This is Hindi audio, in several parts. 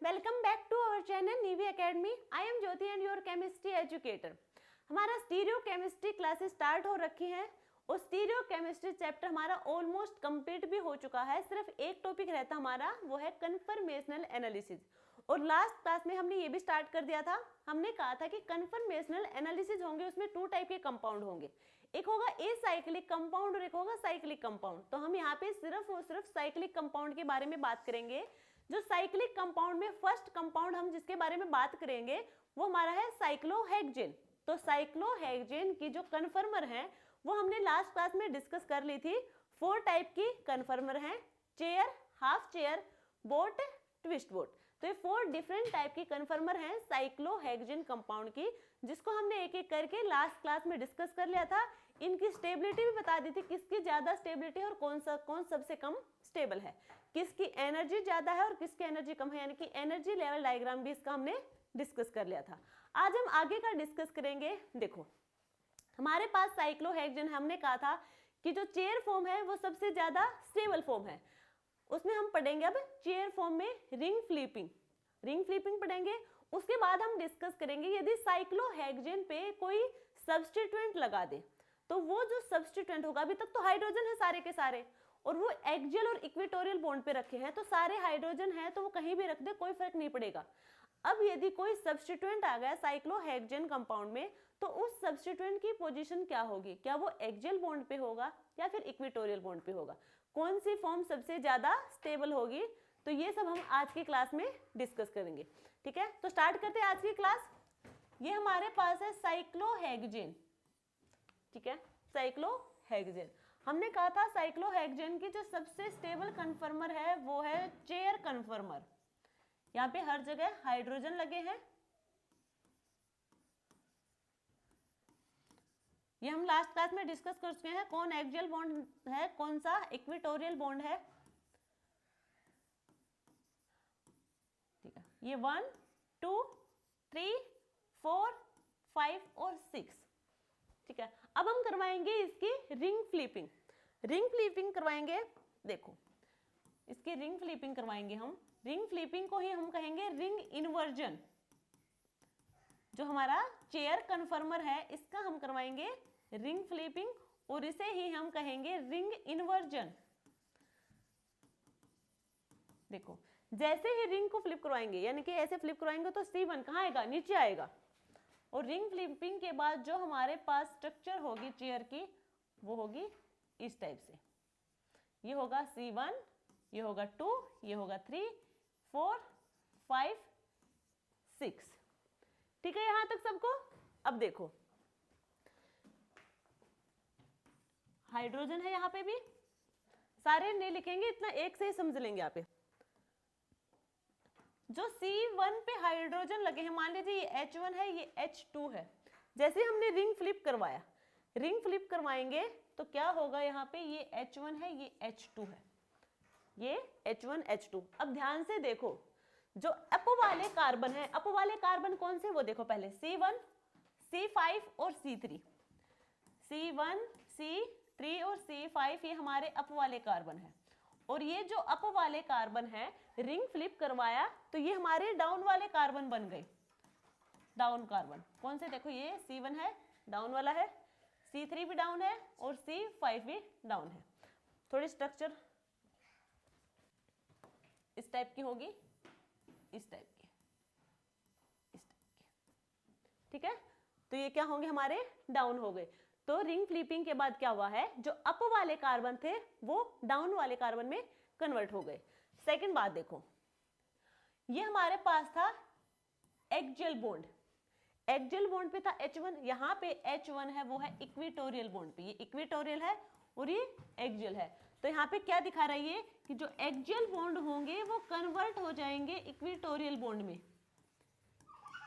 Welcome back to our channel Neevi academy. I am Jyoti and your chemistry educator. हमारा स्टीरियो केमिस्ट्री क्लासेस स्टार्ट हो रखी हैं और स्टीरियो केमिस्ट्री चैप्टर हमारा ऑलमोस्ट कंप्लीट भी हो चुका है। सिर्फ एक टॉपिक रहता हमारा, वो है कन्फर्मेशनल एनालिसिस। और लास्ट क्लास में हमने ये भी स्टार्ट कर दिया था। हमने कहा था कि कन्फर्मेशनल एनालिसिस होंगे, उसमें 2 टाइप के कंपाउंड होंगे, एक होगा एसाइक्लिक कंपाउंड और एक होगा साइक्लिक कंपाउंड। तो हम यहाँ पे सिर्फ और सिर्फ साइक्लिक कंपाउंड के बारे में बात करेंगे। जो साइक्लिक कंपाउंड में फर्स्ट कंपाउंड हम जिसके बारे में बात करेंगे वो हमारा है साइक्लोहेक्सेन। तो साइक्लोहेक्सेन की जो कन्फर्मर है वो हमने लास्ट क्लास में डिस्कस कर ली थी। 4 टाइप की कन्फर्मर हैं, chair, half chair, boat, twist boat. तो ये 4 डिफरेंट टाइप की कन्फर्मर हैं साइक्लोहेक्सेन कंपाउंड की, जिसको हमने एक एक करके लास्ट क्लास में डिस्कस कर लिया था। इनकी स्टेबिलिटी भी बता दी थी, किसकी ज्यादा स्टेबिलिटी और कौन सबसे कम स्टेबल है, किसकी एनर्जी ज्यादा है और किसकी एनर्जी कम है, यानी कि एनर्जी लेवल डायग्राम भी इसका हमने डिस्कस कर लिया था। आज हम आगे का डिस्कस करेंगे। देखो हमारे पास साइक्लोहेक्सेन, हमने कहा था कि जो चेयर फॉर्म है वो सबसे ज्यादा स्टेबल फॉर्म है। उसमें हम पढ़ेंगे अब चेयर फॉर्म में रिंग फ्लिपिंग पढ़ेंगे। उसके बाद हम डिस्कस करेंगे यदि साइक्लोहेक्सेन पे कोई सब्स्टिट्यूएंट लगा दे तो वो जो सब्स्टिट्यूएंट होगा, अभी तक तो हाइड्रोजन है सारे के सारे और वो एक्सियल और इक्वेटोरियल बॉन्ड पे रखे हैं, तो सारे हाइड्रोजन है तो वो कहीं भी रख दे कोई फर्क नहीं पड़ेगा। अब यदि कोई सब्स्टिट्यूएंट आ गया साइक्लोहेक्सेन कंपाउंड में तो उस सब्स्टिट्यूएंट की पोजीशन क्या होगी, क्या वो एक्सियल बॉन्ड पे होगा या फिर इक्वेटोरियल बॉन्ड पे होगा, कौन सी फॉर्म सबसे ज्यादा स्टेबल होगी, तो ये सब हम आज की क्लास में डिस्कस करेंगे। ठीक है, तो स्टार्ट करते हैं आज की क्लास। ये हमारे पास है साइक्लोहेक्सेन। ठीक है, साइक्लोहेक्सेन हमने कहा था साइक्लोहेक्सेन की जो सबसे स्टेबल कन्फर्मर है वो है चेयर कन्फर्मर। यहाँ पे हर जगह हाइड्रोजन लगे हैं। ये हम लास्ट क्लास में डिस्कस कर चुके हैं, कौन एक्सियल बॉन्ड है, कौन सा इक्वेटोरियल बॉन्ड है। ठीक है, ये 1, 2, 3, 4, 5 और 6। ठीक है, अब हम करवाएंगे इसकी रिंग फ्लिपिंग करवाएंगे। देखो इसकी रिंग फ्लिपिंग करवाएंगे हम। रिंग फ्लिपिंग को ही हम कहेंगे रिंग इन्वर्जन। जो हमारा चेयर कन्फर्मर है इसका हम करवाएंगे रिंग फ्लिपिंग और इसे ही हम कहेंगे रिंग इन्वर्जन। देखो जैसे ही रिंग को फ्लिप करवाएंगे, यानी कि ऐसे फ्लिप करवाएंगे तो C1 कहाँ आएगा, नीचे आएगा। और रिंग फ्लिपिंग के बाद जो हमारे पास स्ट्रक्चर होगी चेयर की वो होगी इस टाइप से। ये होगा C1, ये होगा 2, ये होगा 3, 4, 5, 6। ठीक है यहां तक सबको। अब देखो हाइड्रोजन है यहाँ पे भी, सारे नहीं लिखेंगे, इतना एक से ही समझ लेंगे यहाँ पे। जो C1 पे हाइड्रोजन लगे हैं, मान लीजिए ये H1 है, ये H2 है। जैसे हमने रिंग फ्लिप करवाया, रिंग फ्लिप करवाएंगे तो क्या होगा, यहाँ पे ये H1 है, ये H2 है, ये H1 H2। अब ध्यान से देखो जो अप वाले कार्बन है, अप वाले कार्बन कौन से वो देखो पहले, C1, C5 और C3। C1, C3 और C5 ये हमारे अप वाले कार्बन है। और ये जो अप वाले कार्बन है रिंग फ्लिप करवाया तो ये हमारे डाउन वाले कार्बन बन गए। डाउन कार्बन कौन से, देखो ये C1 है, डाउन वाला है, C3 भी डाउन है और C5 भी डाउन है। थोड़ी स्ट्रक्चर इस टाइप की होगी, इस टाइप की, इस टाइप की। ठीक है, तो ये क्या होंगे, हमारे डाउन हो गए। तो रिंग फ्लिपिंग के बाद क्या हुआ है, जो अप वाले कार्बन थे वो डाउन वाले कार्बन में कन्वर्ट हो गए। सेकंड बात देखो, ये हमारे पास था एक्सियल बॉन्ड। एक्सियल बॉन्ड पे था H1, यहाँ पे H1 है वो है इक्वेटोरियल बॉन्ड पे। ये इक्वेटोरियल है और ये एक्सियल है। तो यहाँ पे क्या दिखा रहा है ये कि जो एक्सियल बॉन्ड होंगे वो कन्वर्ट हो जाएंगे इक्वेटोरियल बॉन्ड में।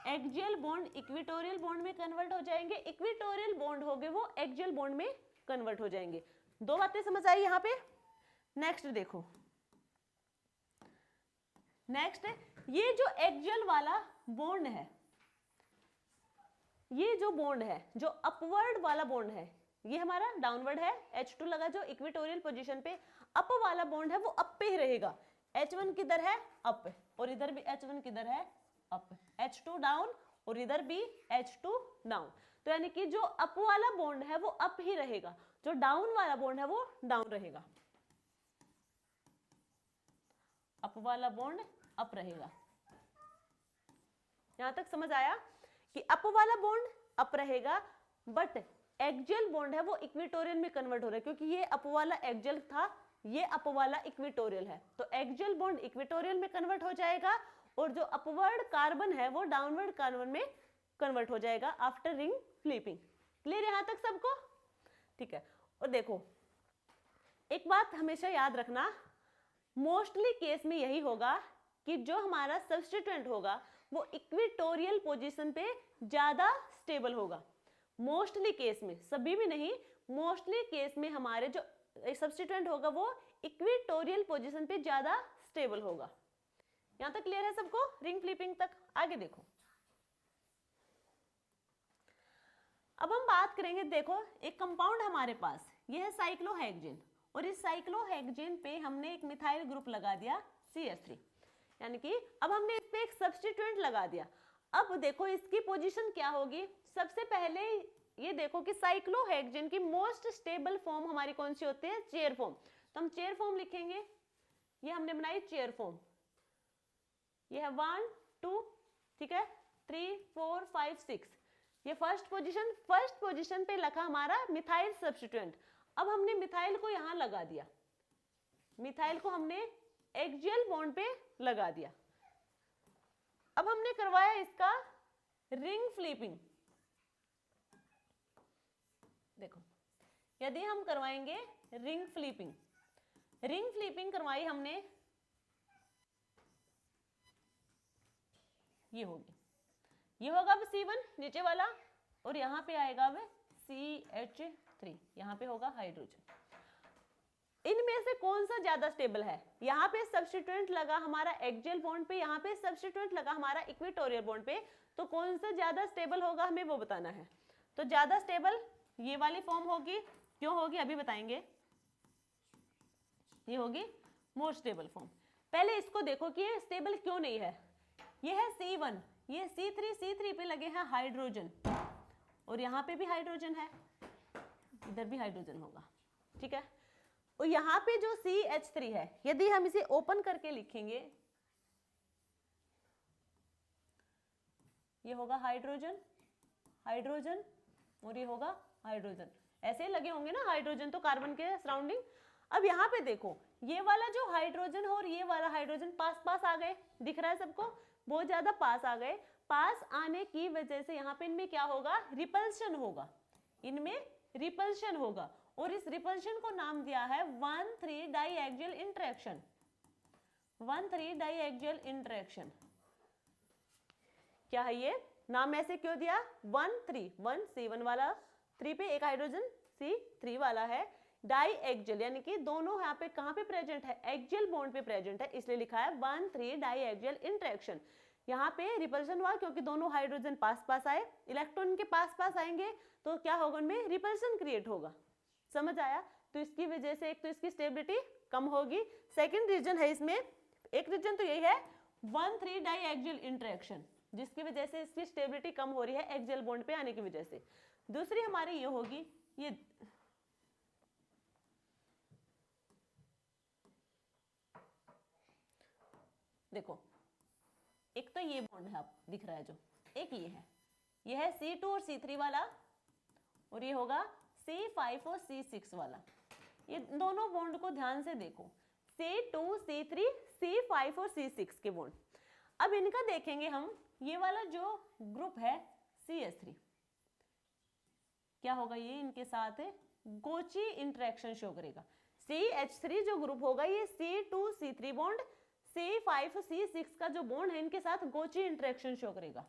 एक्सियल बॉन्ड इक्वेटोरियल बॉन्ड में कन्वर्ट हो जाएंगे, इक्वेटोरियल बॉन्ड होंगे वो एक्सियल बॉन्ड में कन्वर्ट हो जाएंगे। 2 बातें समझ आई यहाँ पे। नेक्स्ट देखो, नेक्स्ट ये जो एक्सियल वाला बॉन्ड है, ये जो बॉन्ड है, जो अपवर्ड वाला बॉन्ड है, ये हमारा डाउनवर्ड है, H2 लगा जो इक्वेटोरियल पोजीशन पे। अप वाला बॉन्ड है वो अप पे ही रहेगा, H1 किधर है, अप, और इधर भी H1 किधर है, अप, H2 डाउन, और इधर भी H2 डाउन। तो यानी कि जो अप वाला बॉन्ड है वो अप ही रहेगा, जो डाउन वाला बॉन्ड है वो डाउन रहेगा, अप वाला बॉन्ड अप रहेगा। यहां तक समझ आया कि अप वाला बॉन्ड अप रहेगा, बट एक्सियल बॉन्ड है वो इक्वेटोरियल में कन्वर्ट हो रहा है, क्योंकि ये अप वाला एक्सियल था, ये अप वाला इक्वेटोरियल है, तो एक्सियल बॉन्ड इक्वेटोरियल में कन्वर्ट हो जाएगा, और जो अपवर्ड कार्बन है वो डाउनवर्ड कार्बन में कन्वर्ट हो जाएगा आफ्टर रिंग फ्लिपिंग। क्लियर यहां तक सबको? ठीक है। और देखो एक बात हमेशा याद रखना, मोस्टली केस में यही होगा कि जो हमारा सब्स्टिट्यूएंट होगा वो इक्वेटोरियल पोजीशन पे ज्यादा स्टेबल होगा। मोस्टली केस में, सभी में नहीं, मोस्टली केस में हमारे जो सब्स्टिट्यूएंट होगा वो इक्वेटोरियल पोजीशन पे ज्यादा स्टेबल होगा। यहां तक क्लियर है सबको, रिंग फ्लिपिंग तक? आगे देखो, अब हम बात करेंगे, देखो एक कंपाउंड हमारे पास, ये है साइक्लोहेक्सेन, और इस साइक्लोहेक्सेन पे हमने एक मिथाइल ग्रुप लगा दिया CH3, यानी कि अब हमने इस पे एक सब्स्टिट्यूएंट लगा दिया। अब देखो इसकी पोजीशन क्या होगी, सबसे पहले ये देखो कि साइक्लोहेक्सेन की मोस्ट स्टेबल फॉर्म हमारी कौन सी होती है, चेयर फॉर्म। तो हम चेयर फॉर्म लिखेंगे, ये हमने बनाई चेयर फॉर्म, ये है 1 2, ठीक है, 3 4 5 6, ये फर्स्ट पोजीशन पे लगा हमारा मिथाइल सब्स्टिट्यूएंट। अब हमने मिथाइल को यहां लगा दिया, मिथाइल को हमने एक्सियल बॉन्ड पे लगा दिया। अब हमने करवाया इसका रिंग फ्लिपिंग। देखो यदि हम करवाएंगे रिंग फ्लिपिंग, रिंग फ्लिपिंग करवाई हमने, ये होगी, ये होगा अब C1 नीचे वाला, और यहां पे आएगा अब CH3, यहां पे होगा हाइड्रोजन। इनमें से कौन सा ज्यादा स्टेबल है, यहाँ पे सब्स्टिट्यूएंट लगा हमारा एक्सियल बॉन्ड पे, यहाँ पे सब्स्टिट्यूएंट लगा हमारा इक्वेटोरियल बॉन्ड पे, तो कौन सा ज्यादा स्टेबल होगा हमें वो बताना है। तो ज्यादा स्टेबल ये वाली फॉर्म होगी, क्यों होगी अभी बताएंगे, ये होगी मोर स्टेबल फॉर्म। पहले इसको देखो कि ये स्टेबल क्यों नहीं है, ये है C1, ये C3 पे लगे हैं हाइड्रोजन, और यहाँ पे भी हाइड्रोजन है, इधर भी हाइड्रोजन होगा, ठीक है। और यहाँ पे जो CH3 है, यदि हम इसे ओपन करके लिखेंगे, ये होगा हाइड्रोजन, हाइड्रोजन, और ये होगा हाइड्रोजन, ऐसे लगे होंगे ना हाइड्रोजन तो कार्बन के सराउंडिंग। अब यहाँ पे देखो ये वाला जो हाइड्रोजन और ये वाला हाइड्रोजन पास पास आ गए, दिख रहा है सबको, बहुत ज्यादा पास आ गए। पास आने की वजह से यहाँ पे इनमें क्या होगा, रिपल्शन होगा, इनमें रिपल्शन होगा, और इस रिपल्शन को नाम दिया है 1,3 डाइएक्सियल इंटरेक्शन, 1,3 डाइएक्सियल इंटरेक्शन। क्या है ये नाम, ऐसे क्यों दिया, 1,3, 1 C1 वाला, 3 पे एक हाइड्रोजन C3 वाला है, डाइएक्सियल यानी कि दोनों यहाँ पे कहाँ पे प्रेजेंट है, एक्सियल बॉन्ड पे प्रेजेंट है, इसलिए लिखा है 1,3 डाइएक्सियल इंटरेक्शन। यहाँ पे रिपल्शन हुआ क्योंकि दोनों हाइड्रोजन पास पास आए, इलेक्ट्रॉन के पास पास आएंगे तो क्या होगा, उनमें रिपल्शन क्रिएट होगा। समझ आया? तो इसकी वजह से एक तो इसकी स्टेबिलिटी कम होगी, सेकंड रीजन है इसमें, एक रीजन तो यही है 1,3 डाइएक्सियल इंटरेक्शन, जिसकी वजह से इसकी स्टेबिलिटी कम हो रही है एक्सियल बॉन्ड पे आने की वजह से। दूसरी हमारी ये होगी, ये देखो एक तो ये बॉन्ड है आप दिख रहा है जो, एक ये है C2 और C3 वाला, और ये होगा C5 और C6 वाला। ये दोनों बॉन्ड को ध्यान से देखो, C2 C3 C5 और C6 के बॉन्ड। अब इनका देखेंगे हम, ये वाला जो ग्रुप है CH3, क्या होगा, ये इनके साथ गोची इंटरेक्शन शो करेगा। CH3 जो ग्रुप होगा ये C2 C3 bond, C5 C6 का जो बॉन्ड है इनके साथ गोची इंटरेक्शन शो करेगा।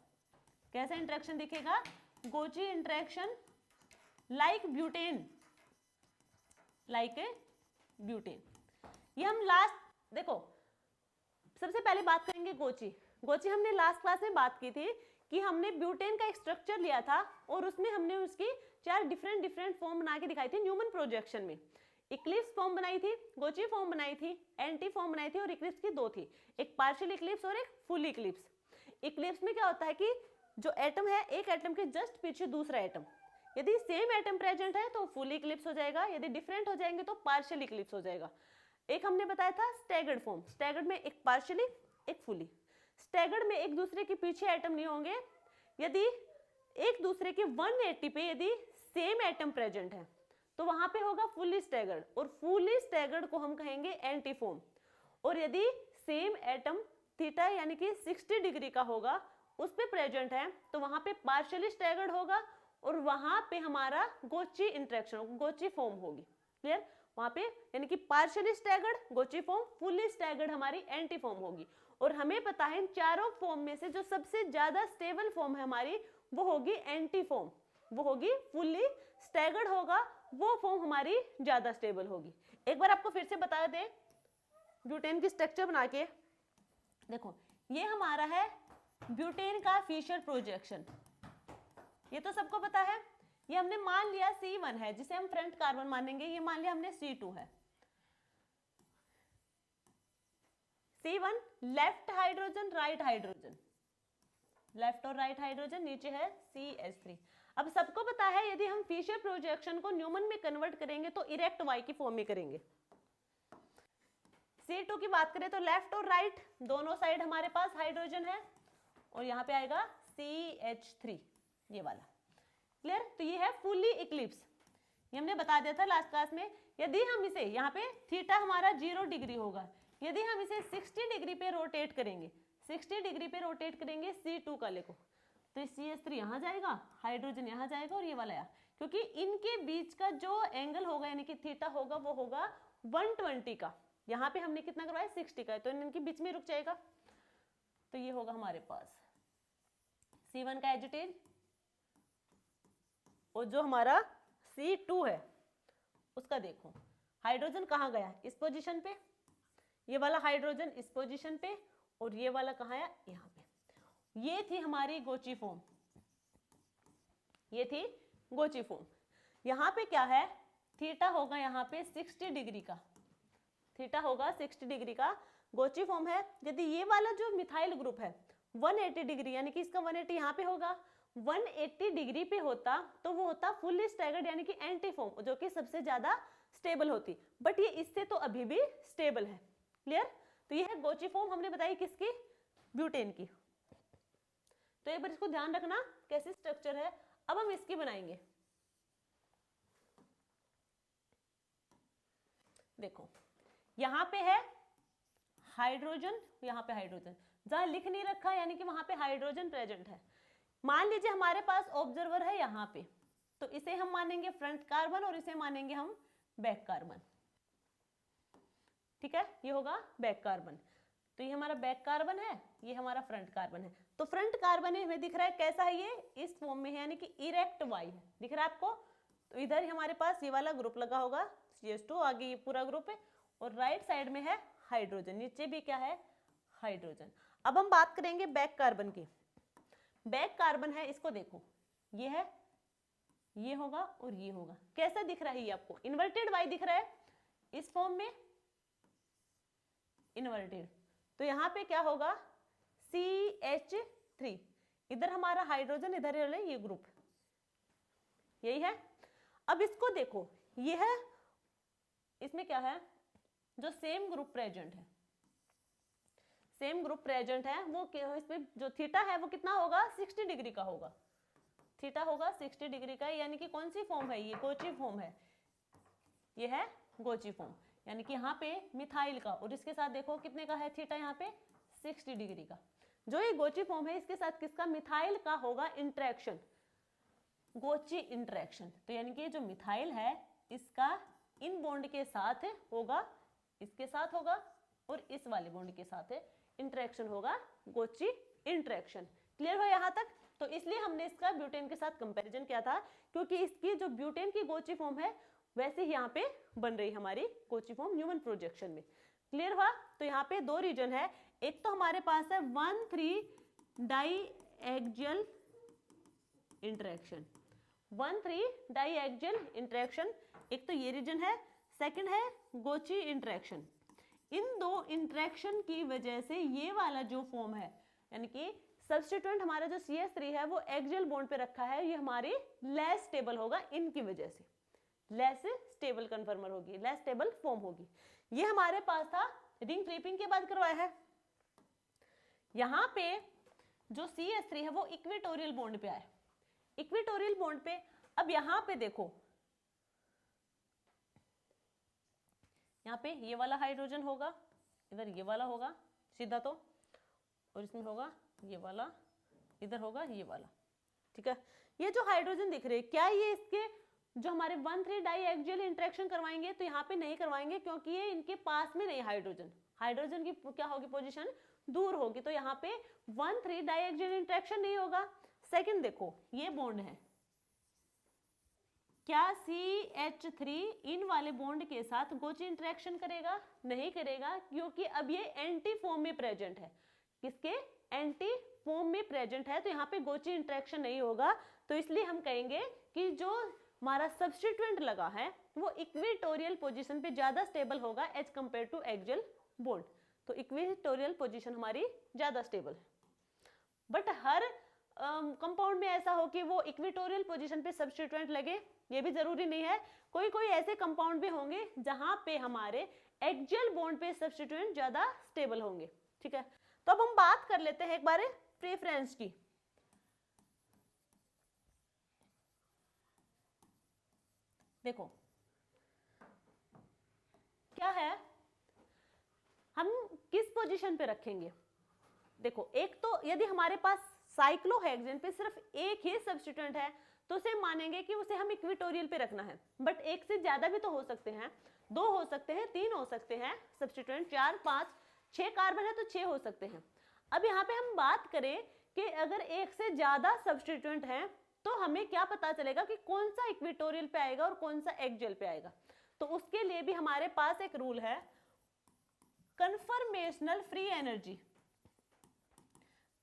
कैसा इंटरेक्शन दिखेगा, gauche interaction, like butane, like butane. ये हम लास्ट देखो, सबसे पहले बात करेंगे गोची। गोची हमने लास्ट क्लास में बात की थी कि हमने ब्यूटेन का एक स्ट्रक्चर लिया था और उसमें हमने उसकी 4 डिफरेंट फॉर्म बना के दिखाई थी न्यूमन प्रोजेक्शन में। इक्लिप्स फॉर्म बनाई थी, गोची फॉर्म बनाई थी, एंटी फॉर्म बनाई थी और इक्लिप्स की दो थी, एक पार्शियल इक्लिप्स और एक फुल इक्लिप्स। इक्लिप्स में क्या होता है कि जो एटम है एक एटम के जस्ट पीछे दूसरा एटम, यदि सेम एटम प्रेजेंट है तो फुल इक्लिप्स हो जाएगा, यदि डिफरेंट हो जाएंगे तो पार्शियल इक्लिप्स हो जाएगा। एक हमने बताया था स्टैगर्ड फॉर्म, स्टैगर्ड में एक पार्शियली एक फुली। स्टैगर्ड में एक दूसरे के पीछे एटम नहीं होंगे, यदि एक दूसरे के 180 पे यदि सेम एटम प्रेजेंट है तो वहां पे होगा फुली स्टैगर्ड, और फुली स्टैगर्ड को हम कहेंगे एंटी फॉर्म। और यदि सेम एटम थीटा यानी कि 60 डिग्री का होगा उस पे प्रेजेंट है तो वहां पे पार्शियली स्टैगर्ड होगा और वहां पे हमारा गोची इंटरेक्शन, गोची फॉर्म होगी। क्लियर? वहां पे यानी कि partially staggered gauche form, fully staggered हमारी एंटी फॉर्म होगी। और हमें पता है इन चारों फॉर्म में से जो सबसे ज्यादा स्टेबल फॉर्म है हमारी वो होगी एंटी फॉर्म, वो होगी फुली स्टैगर्ड होगा, वो फॉर्म हमारी ज्यादा स्टेबल होगी। एक बार आपको फिर से बता दें ब्यूटेन की स्ट्रक्चर बना के देखो, ये हमारा है ब्यूटेन का फिशर प्रोजेक्शन, ये तो सबको पता है। ये हमने मान लिया C1 है जिसे हम फ्रंट कार्बन मानेंगे, ये मान लिया हमने C2 है। C1 left hydrogen right hydrogen, left और राइट हाइड्रोजन, नीचे है CH3। अब सबको पता है यदि हम फिशर प्रोजेक्शन को न्यूमन में कन्वर्ट करेंगे तो इरेक्ट Y की फॉर्म में करेंगे। C2 की बात करें तो लेफ्ट और राइट दोनों साइड हमारे पास हाइड्रोजन है और यहाँ पे आएगा CH3 ये वाला। क्लियर? तो ये है फुली इक्लिप्स, ये हमने बता दिया था लास्ट क्लास में। यदि हम इसे यहाँ पे थीटा हमारा 0 डिग्री होगा, यदि हम इसे 60 डिग्री पे रोटेट करेंगे, 60 डिग्री पे रोटेट करेंगे C2 का लेको, तो CH3 यहाँ जाएगा, हाइड्रोजन यहाँ जाएगा और ये वाला यहाँ, क्योंकि इनके बीच का जो एंगल होगा यानी कि थीटा होगा वो होगा 120 का। यहाँ पे हमने कितना करवाया 60 का, तो इनके बीच में रुक जाएगा। तो ये होगा हमारे पास C1 का एजिटेज, और जो हमारा C2 है उसका देखो हाइड्रोजन कहाँ गया, इस पोजीशन पे, ये वाला हाइड्रोजन इस पोजीशन पे, और ये वाला कहाँ है, यहाँ पे। ये थी हमारी गोची फॉर्म, ये थी गोची फॉर्म। यहाँ पे क्या है, थीटा होगा यहाँ पे 60 डिग्री का, थीटा होगा 60 डिग्री का, गोची फॉर्म है। यदि ये वाला जो मिथाइल ग्रुप है 180 डिग्री यानी कि इसका 180 यहाँ पे होगा, 180 डिग्री पे होता तो वो होता फुली स्टैगर्ड यानी कि एंटी फॉर्म, जो कि सबसे ज्यादा स्टेबल होती, बट ये इससे तो अभी भी स्टेबल है। क्लियर? तो ये है गोची फॉर्म, हमने बताई किसकी, ब्यूटेन की। तो एक बार इसको ध्यान रखना कैसी स्ट्रक्चर है। अब हम इसकी बनाएंगे, देखो यहाँ पे है हाइड्रोजन, यहाँ पे हाइड्रोजन, जहां लिख नहीं रखा यानी कि वहां पे हाइड्रोजन प्रेजेंट है। मान लीजिए हमारे पास ऑब्जर्वर है यहाँ पे, तो इसे हम मानेंगे फ्रंट कार्बन और इसे मानेंगे हम बैक कार्बन। ठीक है, ये होगा बैक कार्बन, तो ये हमारा बैक कार्बन है, ये हमारा फ्रंट कार्बन है। तो फ्रंट कार्बन हमें दिख रहा है कैसा है, ये इस फॉर्म में है यानी कि इरेक्ट Y है, दिख रहा है आपको। तो इधर हमारे पास ये वाला ग्रुप लगा होगा CH2, आगे ये पूरा ग्रुप है, और राइट साइड में है हाइड्रोजन, नीचे भी क्या है, हाइड्रोजन। अब हम बात करेंगे बैक कार्बन की। बैक कार्बन है, इसको देखो, ये है, ये होगा और ये होगा, कैसा दिख रहा है ये आपको, इन्वर्टेड Y दिख रहा है इस फॉर्म में, इन्वर्टेड। तो यहाँ पे क्या होगा CH3, इधर हमारा हाइड्रोजन, इधर ये ग्रुप, यही है। अब इसको देखो, ये है, इसमें क्या है, जो सेम ग्रुप प्रेजेंट है, सेम ग्रुप प्रेजेंट है, वो इसमें जो थीटा है वो कितना होगा, 60 डिग्री का होगा, थीटा होगा 60 डिग्री का, यानी कि कौन सी फॉर्म है, ये गोची फॉर्म है, ये है गोची फॉर्म, यानी कि यहाँ पे मिथाइल का, और इसके साथ देखो कितने का है थीटा, यहाँ पे 60 डिग्री का। जो ये गोची फॉर्म है इसके साथ किसका, मिथाइल का होगा इंटरेक्शन, गोची इंटरेक्शन। तो यानी कि जो मिथाइल है इसका इन बॉन्ड के साथ होगा, इसके साथ होगा, और इस वाले बॉन्ड के साथ इंटरेक्शन होगा, गोची इंटरेक्शन। क्लियर हो यहाँ तक? तो इसलिए हमने इसका ब्यूटेन के साथ कंपैरिजन किया था, क्योंकि इसकी जो ब्यूटेन की गोची फॉर्म है वैसे ही यहाँ पे बन रही हमारी गोची फॉर्म न्यूमन प्रोजेक्शन में। क्लियर हुआ? तो यहाँ पे दो रीजन है, एक तो हमारे पास है 1,3 डाईएक्सियल इंटरेक्शन, 1,3 डाईएक्सियल इंटरेक्शन, एक तो ये रीजन है। सेकंड है गोची इंटरेक्शन। इन दो इंटरेक्शन की वजह से ये वाला जो फॉर्म है, यानी कि सब्स्टिट्यूएंट हमारा जो CH3 है वो एक्सियल बॉन्ड पे रखा है, ये हमारी लेस स्टेबल होगा, इनकी वजह से लेस स्टेबल कन्फर्मर होगी, लेस स्टेबल फॉर्म होगी। ये हमारे पास था रिंग ट्रिपिंग के बाद करवाया है। यहाँ पे जो CH3 है वो इक्वेटोरियल बॉन्ड पे आए, इक्वेटोरियल बॉन्ड पे। अब यहाँ पे देखो, यहाँ पे ये वाला हाइड्रोजन होगा, इधर ये वाला होगा सीधा तो, और इसमें होगा ये वाला, इधर होगा ये वाला, ठीक है। ये जो हाइड्रोजन दिख रहे हैं, क्या ये इसके जो हमारे 1,3 डाई एक्सियल इंटरेक्शन करवाएंगे? तो यहाँ पे नहीं करवाएंगे, क्योंकि ये इनके पास में नहीं हाइड्रोजन, हाइड्रोजन की क्या होगी पोजीशन, दूर होगी, तो यहाँ पे 1,3 डाई एक्सियल इंटरेक्शन नहीं होगा। सेकंड देखो, ये बॉन्ड है, क्या CH3 इन वाले बॉन्ड के साथ गोची इंटरेक्शन करेगा? नहीं करेगा, क्योंकि अब ये एंटी फॉर्म में प्रेजेंट है। किसके? एंटी फॉर्म में प्रेजेंट है, तो यहाँ पे गोची इंटरेक्शन नहीं होगा। तो इसलिए हम कहेंगे कि जो हमारा सब्स्टिट्यूएंट लगा है वो इक्वेटोरियल पोजीशन पे ज्यादा स्टेबल होगा as compare to axial bond. तो इक्वेटोरियल पोजीशन हमारी ज्यादा स्टेबल है। बट हर कंपाउंड में ऐसा हो कि वो इक्वेटोरियल पोजीशन पे सब्स्टिट्यूएंट लगे, ये भी जरूरी नहीं है। कोई कोई ऐसे कंपाउंड भी होंगे जहां पे हमारे एक्सियल बॉन्ड पे सब्स्टिट्यूएंट ज्यादा स्टेबल होंगे, ठीक है। तो अब हम बात कर लेते हैं एक बार प्रेफरेंस की। देखो क्या है, हम किस पोजीशन पे रखेंगे? देखो, एक तो यदि हमारे पास साइक्लोहेक्सेन पे सिर्फ एक ही सब्स्टिट्यूएंट है तो उसे मानेंगे कि उसे हम इक्वेटोरियल पे रखना है। बट एक से ज्यादा भी तो हो सकते हैं, 2 हो सकते हैं, 3 हो सकते हैं सब्स्टिट्यूएंट, 4, 5, 6 कार्बन है तो 6 हो सकते हैं। अब यहाँ पे हम बात करें कि अगर एक से ज्यादा सब्स्टिट्यूएंट है तो हमें क्या पता चलेगा कि कौन सा इक्वेटोरियल पे आएगा और कौन सा एक्सियल पे आएगा? तो उसके लिए भी हमारे पास एक रूल है, conformational free energy.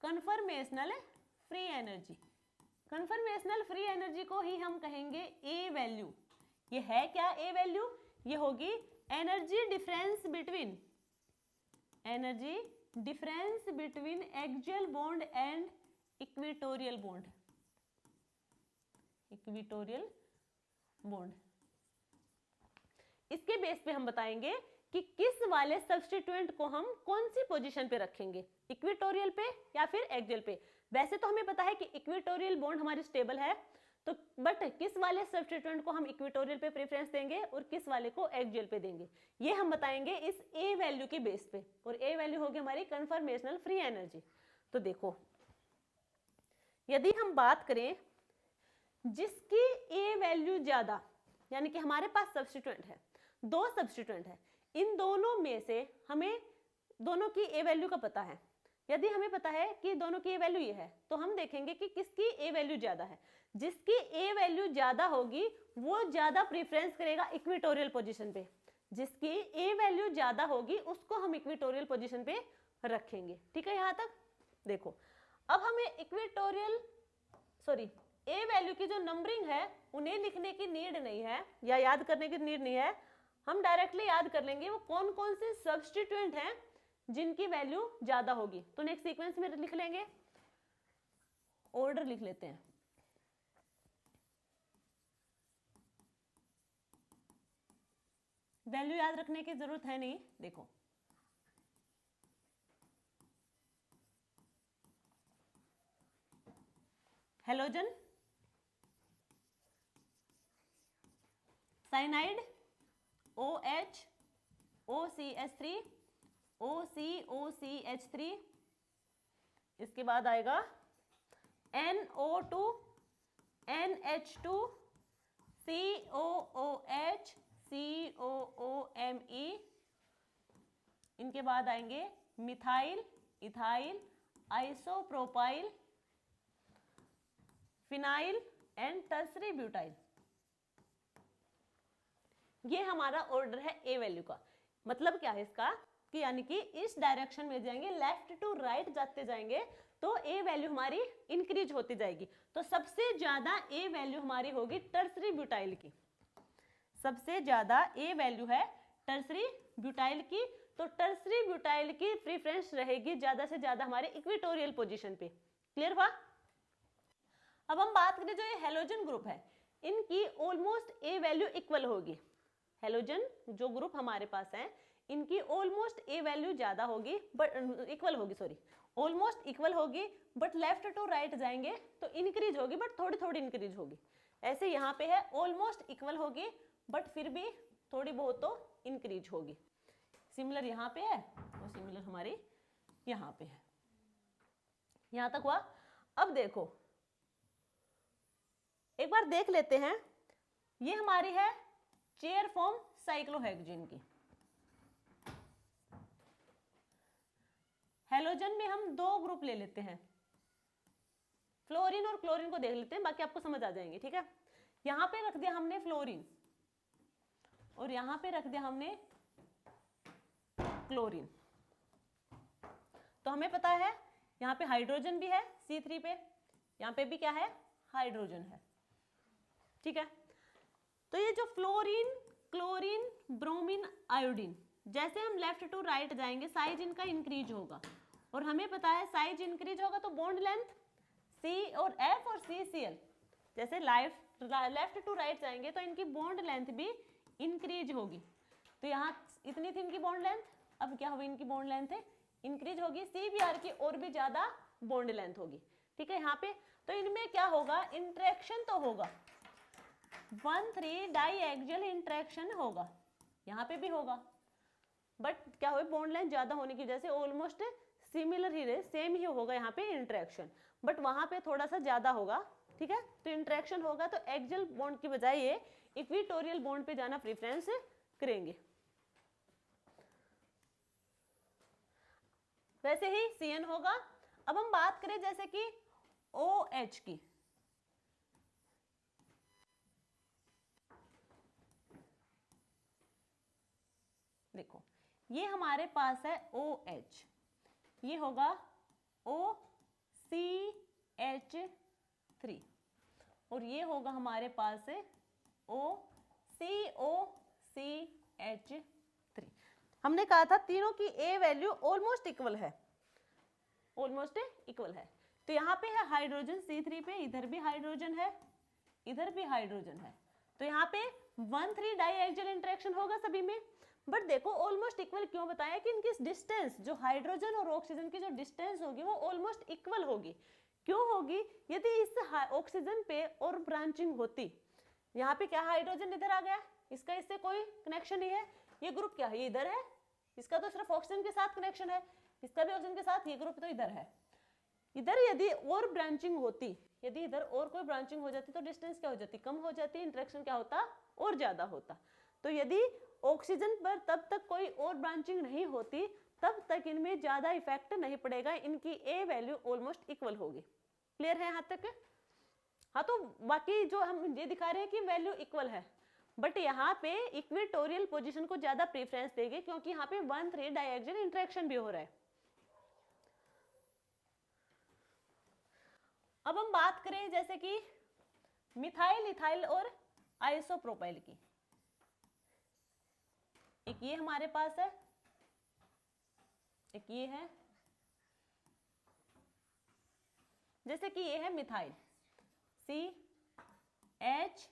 Conformational free energy, conformational free energy को ही हम कहेंगे ए वैल्यू। ये है क्या ए वैल्यू? ये होगी energy difference between, energy difference between axial bond and equatorial bond, equatorial bond. इसके बेस पे हम बताएंगे कि किस वाले सब्स्टिट्यूएंट को हम कौन सी पोजीशन पे रखेंगे, इक्वेटोरियल पे या फिर एक्सियल पे। वैसे तो हमें पता है कि इक्वेटोरियल बॉन्ड हमारी स्टेबल है, तो बट किस वाले सब्स्टिट्यूएंट को हम इक्वेटोरियल पे प्रेफरेंस देंगे और किस वाले को एक्सियल पे देंगे, ये हम बताएंगे इस ए वैल्यू के बेस पे। और ए वैल्यू होगी हमारी कन्फर्मेशनल फ्री एनर्जी। तो देखो, यदि हम बात करें जिसकी ए वैल्यू ज्यादा, यानी कि हमारे पास सब्स्टिट्यूएंट है, 2 सब्स्टिट्यूएंट है, इन दोनों में से हमें दोनों की ए वैल्यू का पता है। यदि हमें पता है कि दोनों की ए वैल्यू ये है तो हम देखेंगे कि किसकी ए वैल्यू ज्यादा है। जिसकी ए वैल्यू ज्यादा होगी वो ज्यादा प्रेफरेंस करेगा इक्वेटोरियल पोजीशन पे, जिसकी ए वैल्यू ज्यादा होगी उसको हम इक्वेटोरियल पोजीशन पे रखेंगे, ठीक है। यहां तक देखो, अब हमें इक्वेटोरियल ए वैल्यू की जो नंबरिंग है उन्हें लिखने की नीड नहीं है या याद करने की नीड नहीं है, हम डायरेक्टली याद कर लेंगे वो कौन कौन से सब्स्टिट्यूएंट हैं जिनकी वैल्यू ज्यादा होगी। तो नेक्स्ट सीक्वेंस में लिख लेंगे, ऑर्डर लिख लेते हैं। वैल्यू याद रखने की जरूरत है नहीं। देखो, halogen, cyanide, OH, OCH3, OCOCH3, इसके बाद आएगा NO2, NH2, COOH, COOMe, इनके बाद आएंगे methyl, ethyl, isopropyl, phenyl and tertiary butyl. ये हमारा ऑर्डर है ए वैल्यू का। मतलब क्या है इसका कि यानी कि इस डायरेक्शन में जाएंगे, लेफ्ट टू राइट जाते जाएंगे तो ए वैल्यू हमारी इंक्रीज होती जाएगी। तो सबसे ज्यादा ए वैल्यू हमारी होगी टर्सरी ब्यूटाइल की। सबसे ज्यादा ए वैल्यू है टर्सरी ब्यूटाइल की, तो टर्सरी ब्यूटाइल की प्रेफरेंस रहेगी ज्यादा से ज्यादा हमारे इक्वेटोरियल पोजीशन पे। क्लियर हुआ? अब हम बात करें जो ये हेलोजन ग्रुप है, इनकी ऑलमोस्ट ए वैल्यू इक्वल होगी। हेलोजन जो ग्रुप हमारे पास है इनकी ऑलमोस्ट ए वैल्यू ज्यादा होगी, बट इक्वल होगी, सॉरी ऑलमोस्ट इक्वल होगी, बट लेफ्ट टू राइट जाएंगे तो इंक्रीज होगी, बट थोड़ी थोड़ी इंक्रीज होगी। ऐसे यहाँ पे है ऑलमोस्ट इक्वल होगी, बट फिर भी थोड़ी बहुत तो इंक्रीज होगी। सिमिलर यहाँ पे है और सिमिलर हमारी यहाँ पे है। यहाँ तक हुआ? अब देखो एक बार देख लेते हैं, ये हमारी है चेयर फॉर्म साइक्लोहेक्सेन की। हेलोजन में हम दो ग्रुप ले लेते हैं, फ्लोरीन और क्लोरीन को देख लेते हैं, बाकी आपको समझ आ जाएंगे। ठीक है, यहां पे रख दिया हमने फ्लोरीन और यहां पे रख दिया हमने क्लोरीन। तो हमें पता है यहाँ पे हाइड्रोजन भी है C3 पे, यहाँ पे भी क्या है, हाइड्रोजन है। ठीक है, तो ये जो फ्लोरीन, क्लोरीन, ब्रोमीन, आयोडीन, जैसे हम लेफ्ट टू राइट जाएंगे साइज इनका इंक्रीज होगा, और हमें पता है साइज इंक्रीज होगा तो बॉन्ड लेंथ C और F और CCl, जैसे लेफ्ट टू राइट जाएंगे तो इनकी बॉन्ड लेंथ भी इंक्रीज होगी। तो यहाँ इतनी थी इनकी बॉन्ड लेंथ, अब क्या होगी इनकी बॉन्ड लेंथ है इंक्रीज होगी, CBr की और भी ज्यादा बॉन्ड लेंथ होगी। ठीक है, यहाँ पे तो इनमें क्या होगा, इंटरेक्शन तो होगा, 1,3 डाईएक्सियल इंटरेक्शन होगा, यहाँ पे भी होगा, बट क्या होगा बॉन्ड लेंथ ज्यादा होने की वजह से ऑलमोस्ट सिमिलर ही रहे, सेम ही होगा यहाँ पे इंटरेक्शन, बट वहां पे थोड़ा सा ज्यादा होगा। ठीक है, तो इंटरेक्शन होगा तो एक्सियल बॉन्ड की बजाय ये इक्वेटोरियल बॉन्ड पे जाना प्रेफरेंस करेंगे। वैसे ही CN होगा। अब हम बात करें जैसे कि OH की, देखो ये हमारे पास है OH, ये होगा OCH3 और ये होगा हमारे पास है OCOCH3। हमने कहा था तीनों की ए वैल्यू ऑलमोस्ट इक्वल है, ऑलमोस्ट इक्वल है। तो यहाँ पे है हाइड्रोजन C3 पे, इधर भी हाइड्रोजन है, इधर भी हाइड्रोजन है, तो यहाँ पे 1,3 डाईएक्सियल इंटरेक्शन होगा सभी में। बट देखो ऑलमोस्ट इक्वल क्यों बताया कि इनकी डिस्टेंस जो हाइड्रोजन और ऑक्सीजन की जो डिस्टेंस होगी वो ऑलमोस्ट इक्वल होगी। क्यों होगी? यदि इस ऑक्सीजन पे और ब्रांचिंग होती, यहाँ पे क्या हाइड्रोजन इधर आ गया, इसका इससे कोई कनेक्शन नहीं है, ये ग्रुप क्या है, ये इधर है, इसका तो सिर्फ ऑक्सीजन के साथ कनेक्शन है, इसका भी ऑक्सीजन के साथ, ये ग्रुप तो इधर है। इधर यदि और ब्रांचिंग होती, यदि इधर और कोई ब्रांचिंग हो जाती तो डिस्टेंस क्या हो जाती, कम हो जाती, इंटरेक्शन क्या होता, और ज्यादा होता। तो यदि ऑक्सीजन पर तब तक कोई और ब्रांचिंग नहीं होती तब तक इनमें ज्यादा इफेक्ट नहीं पड़ेगा, इनकी ए वैल्यू ऑलमोस्ट इक्वल होगी। क्लियर है यहाँ तक? हाँ, तो बाकी जो हम ये दिखा रहे हैं कि वैल्यू इक्वल है, बट यहाँ पे इक्वेटोरियल पोजीशन को ज्यादा प्रेफरेंस देंगे क्योंकि यहाँ पे 1,3 डाईएक्सियल इंटरेक्शन भी हो रहा है। अब हम बात करें जैसे कि मिथाइल, इथाइल और आइसोप्रोपाइल की, एक ये हमारे पास है, एक ये है, जैसे कि ये है मिथाइल CH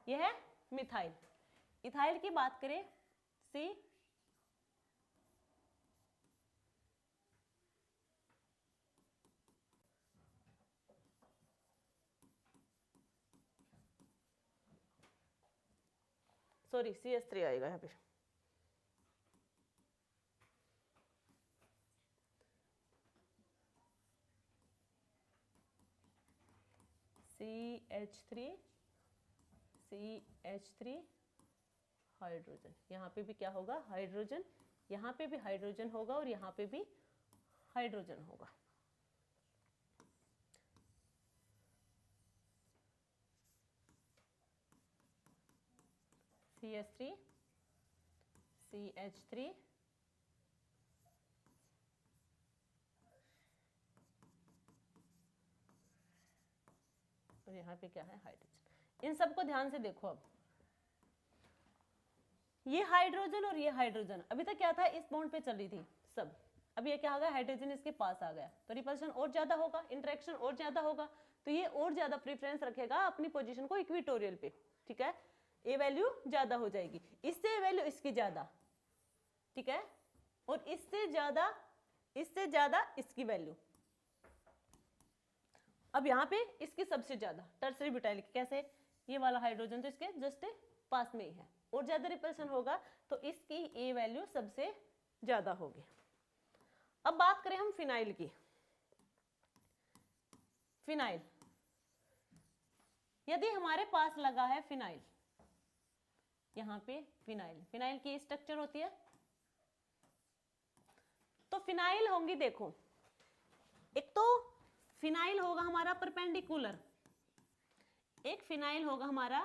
ये है मिथाइल। इथाइल की बात करें CH3 आएगा यहाँ पे, CH3 हाइड्रोजन, यहाँ पे भी क्या होगा, हाइड्रोजन, यहाँ पे भी हाइड्रोजन होगा और यहाँ पे भी हाइड्रोजन होगा। CH3 CH3 और और यहाँ पे क्या है हाइड्रोजन। इन सबको ध्यान से देखो। अब ये हाइड्रोजन और ये हाइड्रोजन अभी तक क्या था, इस बॉन्ड पे चल रही थी सब, अब ये क्या आ गया, हाइड्रोजन इसके पास आ गया, तो रिपल्शन और ज्यादा होगा, इंटरेक्शन और ज्यादा होगा, तो ये और ज्यादा प्रेफरेंस रखेगा अपनी पोजीशन को इक्वेटोरियल पे, ठीक है। ए वैल्यू ज्यादा हो जाएगी, इससे वैल्यू इसकी ज्यादा, ठीक है, और इससे ज्यादा इसकी वैल्यू। अब यहाँ पे इसकी सबसे ज्यादा टर्सरी ब्यूटाइल, कैसे, ये वाला हाइड्रोजन तो इसके जस्ट पास में ही है, और ज्यादा रिपल्शन होगा तो इसकी ए वैल्यू सबसे ज्यादा होगी। अब बात करें हम फिनाइल की। फिनाइल, यदि हमारे पास लगा है फिनाइल, यहां पे फिनाइल की स्ट्रक्चर होती है, तो फिनाइल होंगी, देखो एक तो फिनाइल होगा हमारा परपेंडिकुलर, एक फिनाइल होगा हमारा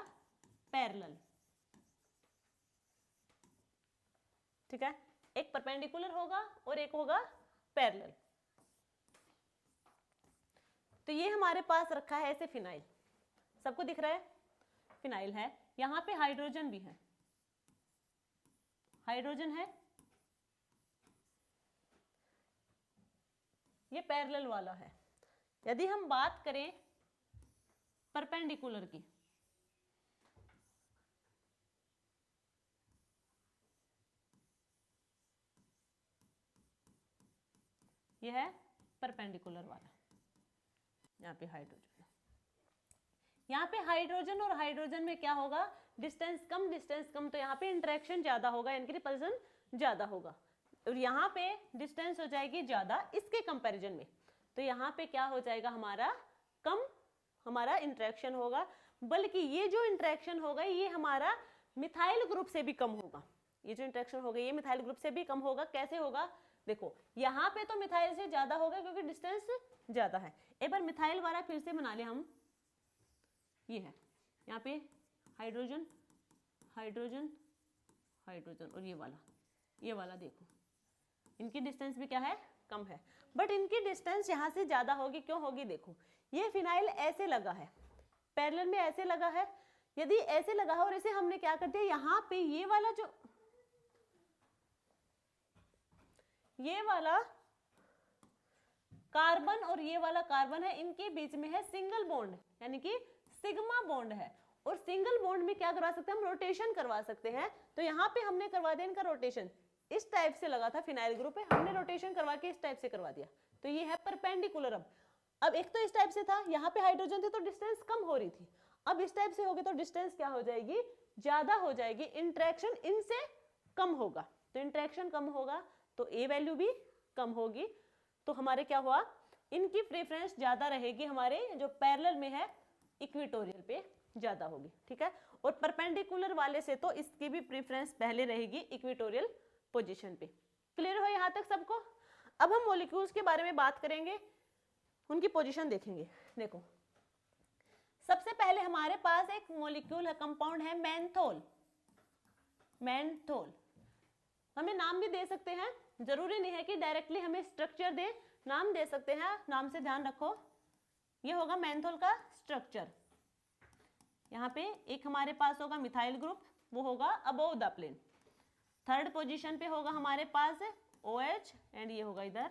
पैरेलल, ठीक है, एक परपेंडिकुलर होगा और एक होगा पैरेलल। तो ये हमारे पास रखा है ऐसे फिनाइल, सबको दिख रहा है, फिनाइल है, यहां पे हाइड्रोजन भी है, हाइड्रोजन है, ये पैरेलल वाला है। यदि हम बात करें परपेंडिकुलर की, यह है परपेंडिकुलर वाला, यहाँ पे हाइड्रोजन, यहाँ पे हाइड्रोजन और हाइड्रोजन में क्या होगा, डिस्टेंस कम, तो यहाँ पे इंटरेक्शन ज्यादा होगा, यानी कि रिपल्सन ज्यादा होगा, और यहाँ पे डिस्टेंस हो जाएगी ज्यादा इसके कंपैरिजन में, तो यहाँ पे क्या हो जाएगा, हमारा इंटरेक्शन होगा, बल्कि ये जो इंटरेक्शन होगा ये हमारा मिथाइल ग्रुप से भी कम होगा, ये जो इंटरेक्शन होगा ये मिथाइल ग्रुप से भी कम होगा। कैसे होगा, देखो यहाँ पे तो मिथाइल से ज्यादा होगा क्योंकि डिस्टेंस ज्यादा है। एक बार मिथाइल वाला फिर से बना ले हम, ये है यहाँ पे हाइड्रोजन हाइड्रोजन हाइड्रोजन, और ये वाला देखो, इनकी डिस्टेंस भी क्या है, कम है, बट इनकी डिस्टेंस यहाँ से ज्यादा होगी, क्यों होगी, देखो ये फिनाइल ऐसे लगा है, पैरेलल में ऐसे लगा है, यदि ऐसे लगा है और इसे हमने क्या कर दिया, यहाँ पे ये वाला कार्बन और ये वाला कार्बन है, इनके बीच में है सिंगल बॉन्ड, यानी कि सिग्मा बॉन्ड है, और सिंगल बॉन्ड में क्या करवा सकते हैं हम, रोटेशन करवा सकते हैं। तो यहाँ पे हमने करवा दिया इनका रोटेशन, इस टाइप से लगा था फिनाइल ग्रुप है, हमने रोटेशन करवा के इस टाइप से करवा दिया, तो ये है परपेंडिकुलर। अब एक तो इस टाइप से था, यहाँ पे हाइड्रोजन थे तो डिस्टेंस कम हो रही थी, अब इस टाइप से होगी तो डिस्टेंस क्या हो जाएगी, ज्यादा हो जाएगी, इंटरेक्शन इनसे कम होगा, तो इंटरेक्शन कम होगा तो ए वैल्यू भी कम होगी, तो हमारे क्या हुआ, इनकी प्रेफरेंस ज्यादा रहेगी, हमारे जो पैरेलल में है इक्वेटोरियल पे ज्यादा होगी, ठीक है, और परपेंडिकुलर वाले से तो इसकी भी प्रेफरेंस पहले रहेगी इक्वेटोरियल पोजीशन पे। क्लियर हो यहाँ तक सबको। अब हम मॉलिक्यूल्स के बारे में बात करेंगे, उनकी पोजीशन देखेंगे। देखो सबसे पहले हमारे पास एक मॉलिक्यूल है, कंपाउंड है मेंथोल। मेंथोल हमें नाम भी दे सकते हैं, जरूरी नहीं है कि डायरेक्टली हमें स्ट्रक्चर दे, नाम दे सकते हैं, नाम से ध्यान रखो। ये होगा मेंथोल का स्ट्रक्चर, यहाँ पे एक हमारे पास होगा मिथाइल ग्रुप, वो होगा above the plane, third position पे होगा हमारे पास OH, एंड ये होगा इधर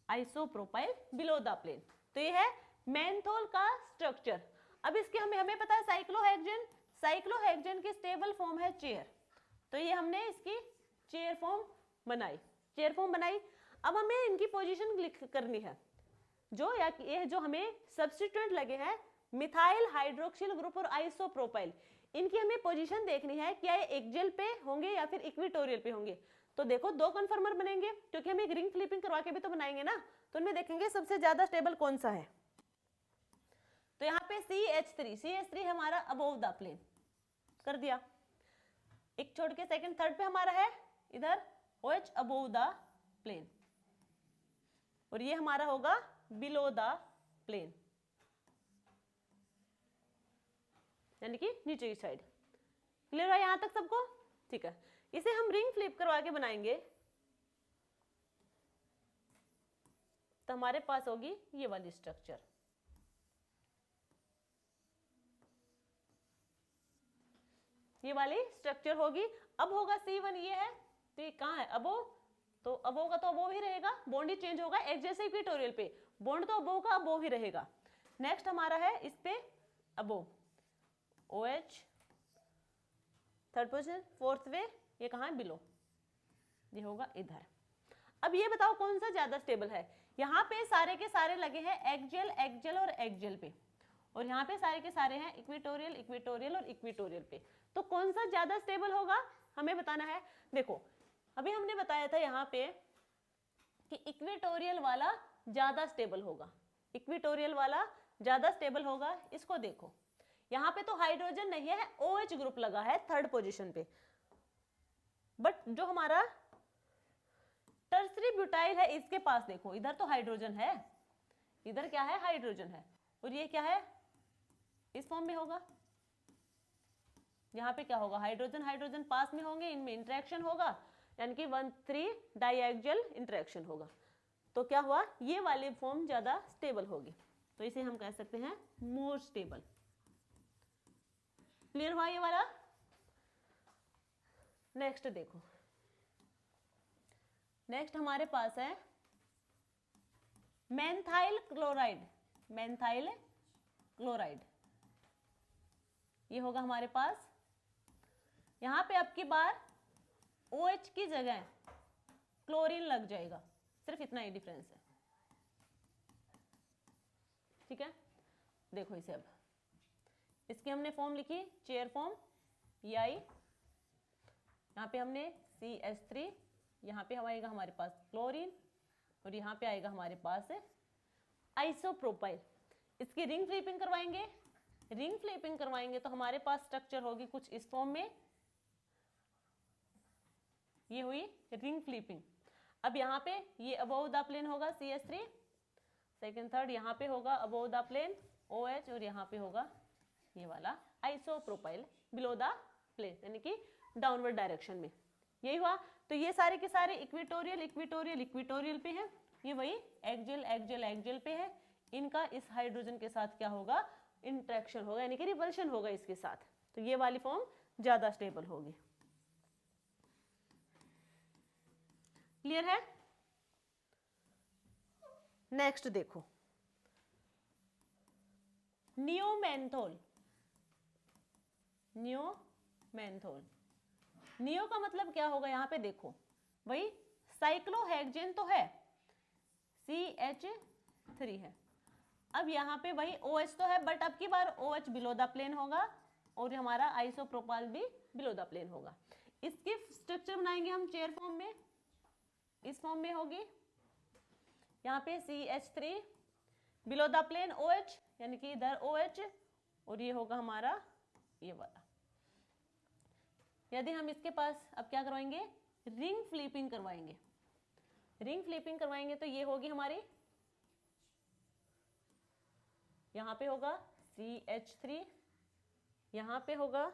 आइसोप्रोपाइल बिलो द प्लेन। तो ये है मेंथोल का स्ट्रक्चर। अब इसके हमें पता है साइक्लोहेक्सेन, साइक्लोहेक्सेन की स्टेबल फॉर्म है चेयर, तो ये हमने इसकी चेयर फॉर्म बनाई। अब हमें इनकी पोजीशन करनी है, ये जो हमें सब्स्टिट्यूएंट लगे हैं मिथाइल हाइड्रोक्सिल ग्रुप और आइसोप्रोपाइल, इनकी हमें पोजीशन देखनी है, क्या ये एक्सियल पे होंगे या फिर इक्वेटोरियल पे होंगे। तो देखो दो कन्फर्मर बनेंगे, क्योंकि हम एक रिंग फ्लिपिंग करवा के भी तो बनाएंगे ना, तो उनमें देखेंगे सबसे ज्यादा स्टेबल कौन सा है। तो यहाँ पे CH3 हमारा अबोव द प्लेन कर दिया, एक छोड़ के सेकंड थर्ड पे हमारा है इधर OH अबोव द प्लेन, और ये हमारा होगा बिलो द प्लेन, यानी कि नीचे की साइड। क्लियर है यहां तक सबको, ठीक है। इसे हम रिंग फ्लिप करवा के बनाएंगे तो हमारे पास होगी ये वाली स्ट्रक्चर, ये वाली स्ट्रक्चर होगी। अब होगा C1 ये है, तो ये कहाँ है अबो, तो अब होगा तो अबो ही रहेगा, बॉन्ड ही चेंज होगा, एक जैसे इक्वेटोरियल पे बॉन्ड तो अबो का अबो ही रहेगा। नेक्स्ट हमारा है इस पे अबो OH third position, fourth way ये कहाँ है बिलो, ये होगा इधर। अब ये बताओ कौन सा ज्यादा स्टेबल है, यहाँ पे सारे के सारे लगे हैं एक्सियल एक्सियल और एक्सियल पे, और यहाँ पे सारे के सारे हैं इक्वेटोरियल इक्वेटोरियल और इक्वेटोरियल पे, तो कौन सा ज्यादा स्टेबल होगा हमें बताना है। देखो अभी हमने बताया था यहाँ पे कि इक्वेटोरियल वाला ज्यादा स्टेबल होगा, इक्वेटोरियल वाला ज्यादा स्टेबल होगा। इसको देखो यहाँ पे तो हाइड्रोजन नहीं है, OH ग्रुप लगा है थर्ड पोजीशन पे, बट जो हमारा टर्सरी ब्यूटाइल है इसके पास देखो इधर तो हाइड्रोजन है, इधर क्या है हाइड्रोजन है, और ये क्या है इस फॉर्म में होगा। यहाँ पे क्या होगा हाइड्रोजन हाइड्रोजन पास में होंगे, इनमें इंटरेक्शन होगा, यानी कि 1,3 डाइएक्सियल इंटरेक्शन होगा, तो क्या हुआ ये वाली फॉर्म ज्यादा स्टेबल होगी, तो इसे हम कह सकते हैं मोर स्टेबल। क्लियर हुआ ये वाला। नेक्स्ट देखो, नेक्स्ट हमारे पास है मेन्थाइल क्लोराइड, मेन्थाइल क्लोराइड ये होगा हमारे पास। यहां पे अब की बार OH की जगह क्लोरीन लग जाएगा, सिर्फ इतना ही डिफरेंस है, ठीक है। देखो इसे अब इसकी हमने फॉर्म लिखी चेयर फॉर्म EI, यहाँ पे हमने CH3, यहाँ पे आएगा हमारे पास क्लोरीन, और यहाँ पे आएगा हमारे पास आइसोप्रोपाइल। इसकी रिंग फ्लिपिंग करवाएंगे, रिंग फ्लिपिंग करवाएंगे तो हमारे पास स्ट्रक्चर होगी कुछ इस फॉर्म में, ये हुई रिंग फ्लिपिंग। अब यहाँ पे ये अबोव द प्लेन होगा CH3, सेकंड थर्ड यहाँ पे होगा अबोव द प्लेन OH, और यहाँ पे होगा ये वाला आइसोप्रोपाइल बिलो द प्लेन, यानी कि डाउनवर्ड डायरेक्शन में। यही हुआ, तो ये सारे के सारे इक्वेटोरियल इक्वेटोरियल इक्वेटोरियल पे है, ये वही एक्सियल एक्सियल एक्सियल पे है। इनका इस हाइड्रोजन के साथ क्या होगा इंटरेक्शन होगा, यानी कि रिपल्शन होगा इसके साथ, तो ये वाली फॉर्म ज्यादा स्टेबल होगी। क्लियर है। नेक्स्ट देखो नियोमेंथोल, नियोमेंथोल, नियो का मतलब क्या होगा, यहाँ पे देखो वही साइक्लोहेक्सेन तो है CH3 है, अब यहाँ पे वही OH तो है, बट अब की बार OH बिलो द प्लेन होगा, और हमारा आइसोप्रोपाइल भी बिलो द प्लेन होगा। इसकी स्ट्रक्चर बनाएंगे हम चेयर फॉर्म में, इस फॉर्म में होगी, यहाँ पे CH3 below the plane OH, यानी कि इधर OH, और ये होगा हमारा ये वाला। यदि हम इसके पास अब क्या करवाएंगे रिंग फ्लिपिंग करवाएंगे, रिंग फ्लिपिंग करवाएंगे तो ये होगी हमारी, यहाँ पे होगा CH3, यहाँ पे होगा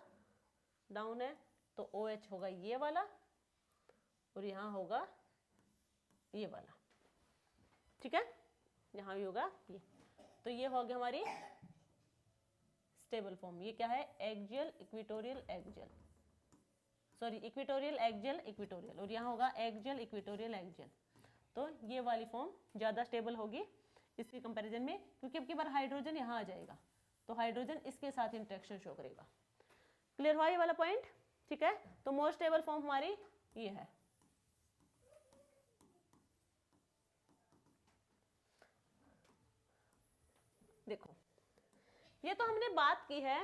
डाउन है तो OH होगा ये वाला, और यहाँ होगा ये वाला, ठीक है, यहाँ भी होगा ये, तो ये होगी हमारी स्टेबल फॉर्म। ये क्या है axial equatorial axial, sorry equatorial axial equatorial, और यहाँ होगा एक्सियल इक्वेटोरियल एक्सियल, तो ये वाली फॉर्म ज्यादा स्टेबल होगी इसके कंपैरिजन में, क्योंकि अब की बार हाइड्रोजन यहाँ आ जाएगा, तो हाइड्रोजन इसके साथ इंटरेक्शन शो करेगा। क्लियर हुआ ये वाला पॉइंट, ठीक है। तो मोस्ट स्टेबल फॉर्म हमारी ये है। देखो ये तो हमने बात की है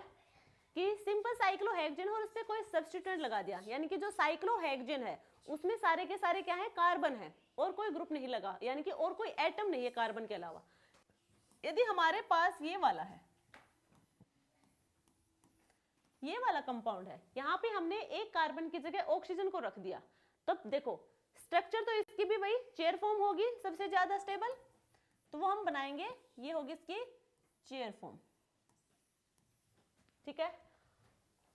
कि सिंपल साइक्लोहेक्सेन और उससे कोई सब्स्टिट्यूएंट लगा दिया, यानी कि जो साइक्लोहेक्सेन है उसमें सारे के सारे क्या है कार्बन है, और कोई ग्रुप नहीं लगा, यानी कि और कोई एटम नहीं है कार्बन के अलावा। यदि हमारे पास ये वाला है, ये वाला कंपाउंड है, यहाँ पे हमने एक कार्बन की जगह ऑक्सीजन को रख दिया, तब देखो स्ट्रक्चर तो इसकी भी वही चेयर फॉर्म होगी सबसे ज्यादा स्टेबल, तो वो हम बनाएंगे, ये होगी इसकी चेयर फॉर्म, ठीक है।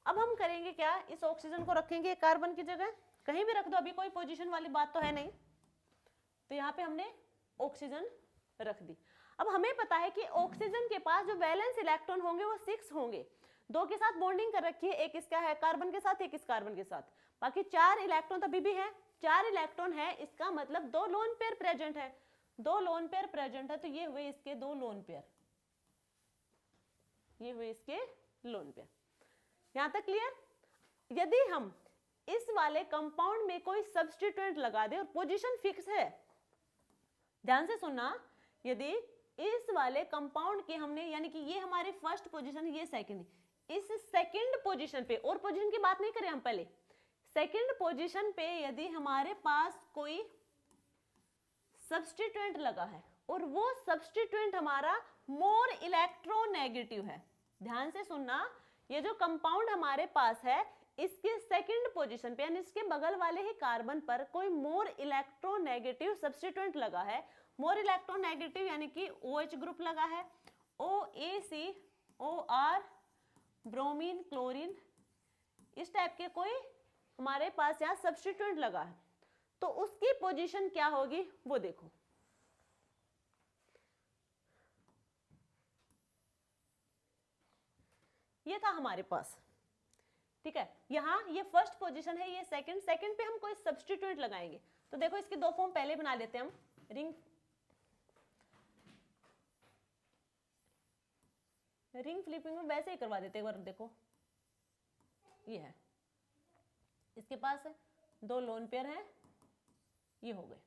अब हम करेंगे क्या, इस ऑक्सीजन को रखेंगे कार्बन की जगह, कहीं भी रख दो, अभी कोई पोजीशन वाली बात तो है नहीं, तो यहाँ पे हमने ऑक्सीजन रख दी। अब हमें पता है कि ऑक्सीजन के पास जो वैलेंस इलेक्ट्रॉन होंगे वो 6 होंगे, दो के साथ बॉन्डिंग कर रखी है, एक इसका है कार्बन के साथ, एक इस कार्बन के साथ, बाकी 4 इलेक्ट्रॉन अभी भी है, 4 इलेक्ट्रॉन है, इसका मतलब 2 लोन पेयर प्रेजेंट है, 2 लोन पेयर प्रेजेंट है, तो ये हुए इसके 2 लोन पेयर, ये हुए इसके लोन पेयर। यहां तक क्लियर? यदि हम इस वाले कंपाउंड में कोई सब्स्टिट्यूएंट लगा दे और पोजीशन फिक्स है, ध्यान से सुनना, यदि इस वाले कंपाउंड के हमने, यानी कि ये हमारे फर्स्ट पोजीशन है, ये सेकंड, इस सेकंड पोजीशन पे, और पोजीशन की बात नहीं करें हम पहले, सेकंड पोजीशन पे यदि हमारे पास कोई सब्स्टिट्यूएंट लगा है और वो सब्स्टिट्यूएंट हमारा मोर इलेक्ट्रोनेगेटिव है, ध्यान से सुनना, ये जो कंपाउंड हमारे पास है इसके सेकंड पोजीशन पे, यानी इसके बगल वाले ही कार्बन पर कोई मोर इलेक्ट्रोनेगेटिव सब्स्टिट्यूएंट लगा है, मोर इलेक्ट्रोनेगेटिव यानी कि OH ग्रुप लगा है, OAC, OR, ब्रोमीन, क्लोरीन, इस टाइप के कोई हमारे पास यहाँ सब्स्टिट्यूएंट लगा है, तो उसकी पोजीशन क्या होगी वो देखो। ये था हमारे पास, ठीक है, यहाँ ये फर्स्ट पोजीशन है, ये सेकंड, सेकंड पे हम कोई सब्स्टिट्यूएंट लगाएंगे, तो देखो इसके दो फॉर्म पहले बना लेते हैं हम। रिंग फ्लिपिंग में वैसे ही करवा देते हैं, एक बार देखो, ये है, इसके पास है 2 लोन पेयर है, ये हो गए।